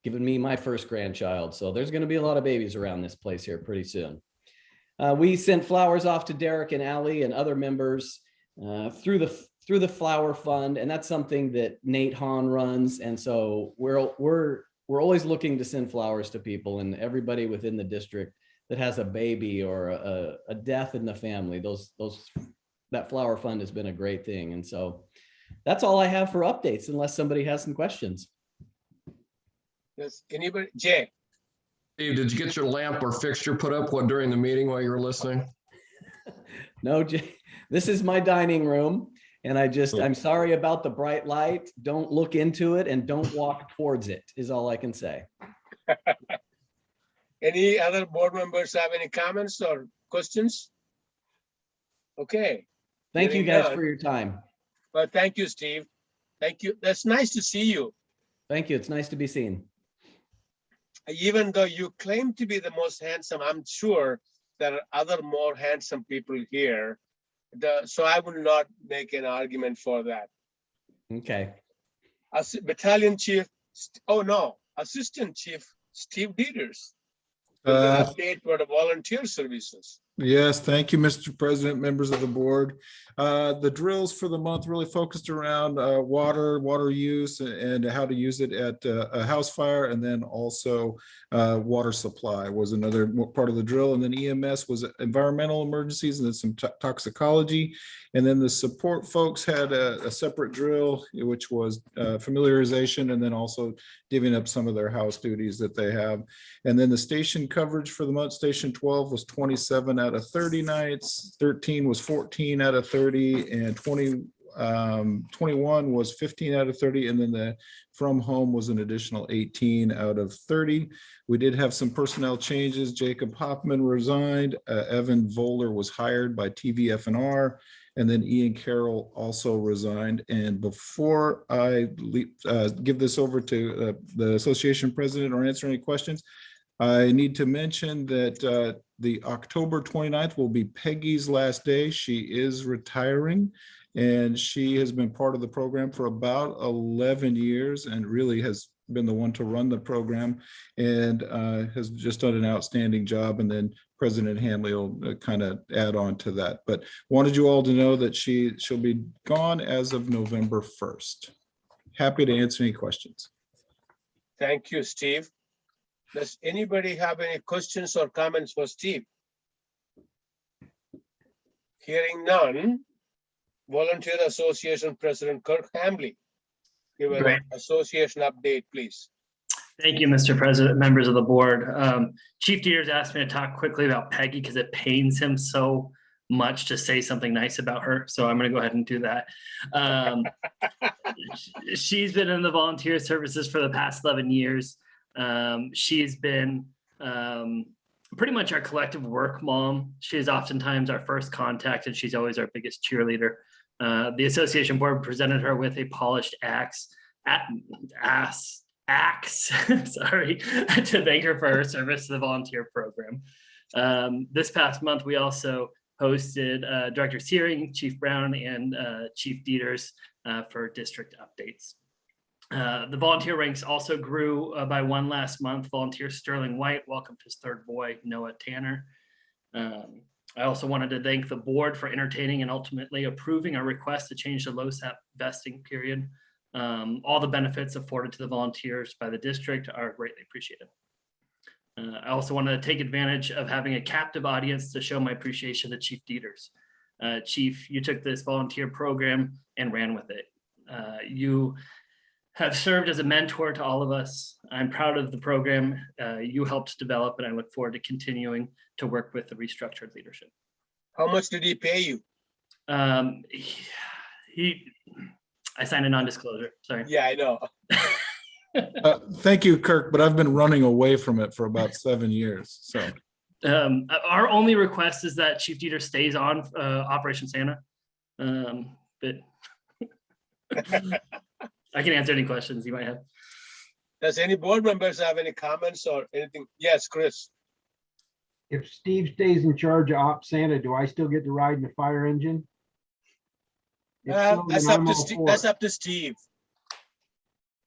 giving me my first grandchild. So there's going to be a lot of babies around this place here pretty soon. We sent flowers off to Derek and Allie and other members through the flower fund, and that's something that Nate Hahn runs. And so we're always looking to send flowers to people, and everybody within the district that has a baby or a death in the family. That flower fund has been a great thing. And so that's all I have for updates, unless somebody has some questions. Does anybody, Jay? Steve, did you get your lamp or fixture put up during the meeting while you were listening? No, Jay, this is my dining room, and I'm sorry about the bright light. Don't look into it and don't walk towards it, is all I can say. Any other board members have any comments or questions? Okay. Thank you guys for your time. Well, thank you, Steve. Thank you. That's nice to see you. Thank you. It's nice to be seen. Even though you claim to be the most handsome, I'm sure there are other more handsome people here. So I will not make an argument for that. Okay. Battalion Chief, Assistant Chief Steve Dieters. Update for the volunteer services. Yes, thank you, Mr. President, members of the board. The drills for the month really focused around water use and how to use it at a house fire, and then also water supply was another part of the drill. And then EMS was environmental emergencies and then some toxicology. And then the support folks had a separate drill, which was familiarization, and then also giving up some of their house duties that they have. And then the station coverage for the month, Station 12 was 27 out of 30 nights, 13 was 14 out of 30, and 21 was 15 out of 30, and then the from home was an additional 18 out of 30. We did have some personnel changes. Jacob Hoffman resigned. Evan Voller was hired by TVFNR, and then Ian Carroll also resigned. And before I give this over to the association president or answer any questions, I need to mention that the October 29th will be Peggy's last day. She is retiring, and she has been part of the program for about 11 years and really has been the one to run the program, and has just done an outstanding job. And then President Hanley will kind of add on to that. But wanted you all to know that she'll be gone as of November 1st. Happy to answer any questions. Thank you, Steve. Does anybody have any questions or comments for Steve? Hearing none, Volunteer Association President Kirk Hambley, give an association update, please. Thank you, Mr. President, members of the board. Chief Dieters asked me to talk quickly about Peggy because it pains him so much to say something nice about her. So I'm going to go ahead and do that. She's been in the volunteer services for the past 11 years. She's been pretty much our collective work mom. She's oftentimes our first contact, and she's always our biggest cheerleader. The association board presented her with a polished axe, sorry, to thank her for her service to the volunteer program. This past month, we also hosted Director Searing, Chief Brown, and Chief Dieters for district updates. The volunteer ranks also grew by one last month. Volunteer Sterling White welcomed his third boy, Noah Tanner. I also wanted to thank the board for entertaining and ultimately approving our request to change the LoSAP vesting period. All the benefits afforded to the volunteers by the district are greatly appreciated. I also wanted to take advantage of having a captive audience to show my appreciation to Chief Dieters. Chief, you took this volunteer program and ran with it. You have served as a mentor to all of us. I'm proud of the program you helped develop, and I look forward to continuing to work with the restructured leadership. How much did he pay you? I signed a non-disclosure, sorry. Yeah, I know. Thank you, Kirk, but I've been running away from it for about 7 years, so. Our only request is that Chief Dieter stays on Operation Santa. But I can answer any questions you might have. Does any board members have any comments or anything? Yes, Chris. If Steve stays in charge of Op Santa, do I still get to ride in the fire engine? If so, That's then up I'm to all Steve. for That's it. up to Steve.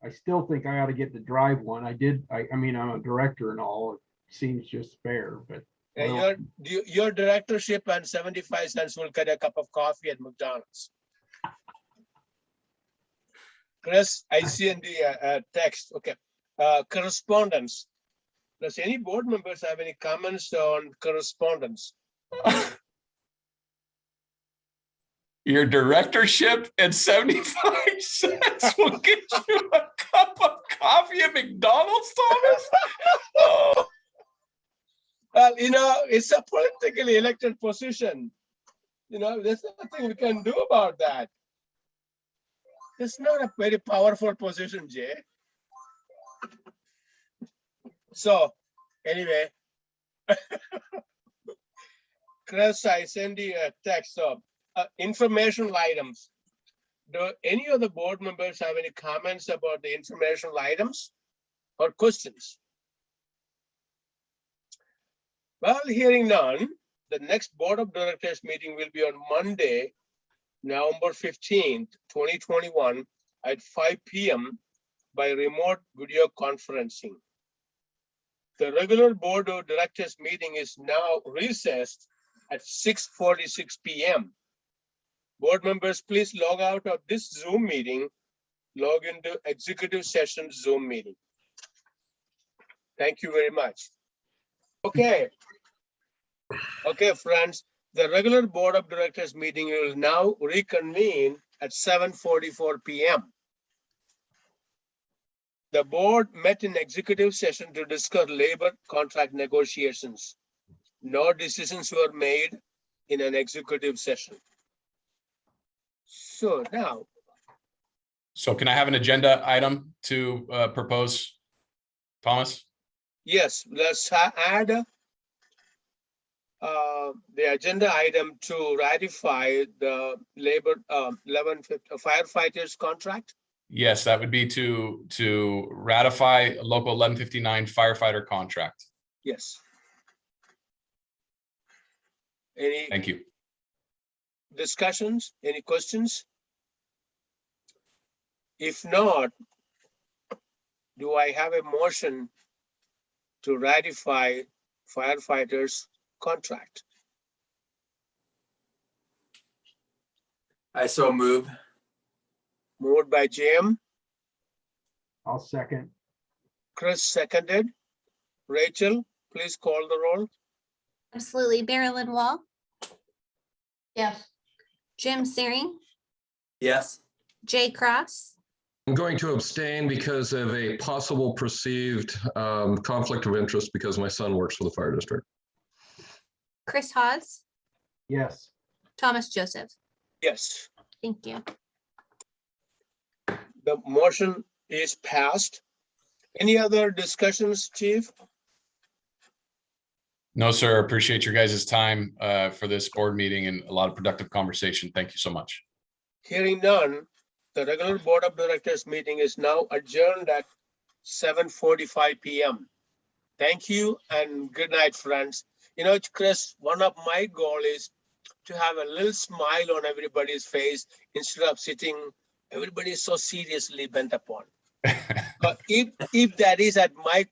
I still think I ought to get to drive one. I mean, I'm a director and all. It seems just fair, but. And well, your directorship and 75 cents will get a cup of coffee at McDonald's. Chris, I see in the text. Okay. Correspondence. Does any board members have any comments on correspondence? Your directorship and 75 cents will get you a cup of coffee at McDonald's, Thomas? Oh. Well, it's a politically elected position. There's nothing we can do about that. It's not a very powerful position, Jay. So, anyway, Chris, I send you a text. So, informational items. Do any of the board members have any comments about the informational items or questions? Well, hearing none, the next board of directors meeting will be on Monday, November 15th, 2021 at 5 p.m. by remote video conferencing. The regular board of directors meeting is now recessed at 6:46 p.m. Board members, please log out of this Zoom meeting, log into executive session Zoom meeting. Thank you very much. Okay. Okay, friends, the regular board of directors meeting will now reconvene at 7:44 p.m. The board met in executive session to discuss labor contract negotiations. No decisions were made in an executive session. So now. So can I have an agenda item to propose, Thomas? Yes, let's add the agenda item to ratify the labor 1150 firefighters contract. Yes, that would be to ratify local 1159 firefighter contract. Yes. Any Thank you. discussions? Any questions? If not, do I have a motion to ratify firefighters contract? I so move. Moved by Jim, I'll second. Chris seconded. Rachel, please call the roll. Absolutely. Marilyn Wall, Yes. Jim Searing, Yes. Jay Cross, I'm going to abstain because of a possible perceived conflict of interest because my son works for the fire district. Chris Hawes, Yes. Thomas Joseph. Yes, Thank you. the motion is passed. Any other discussions, Chief? No, sir. Appreciate your guys' time for this board meeting and a lot of productive conversation. Thank you so much. Hearing none, the regular board of directors meeting is now adjourned at 7:45 p.m. Thank you and good night, friends. Chris, one of my goal is to have a little smile on everybody's face instead of sitting, everybody is so seriously bent upon. But if that is at my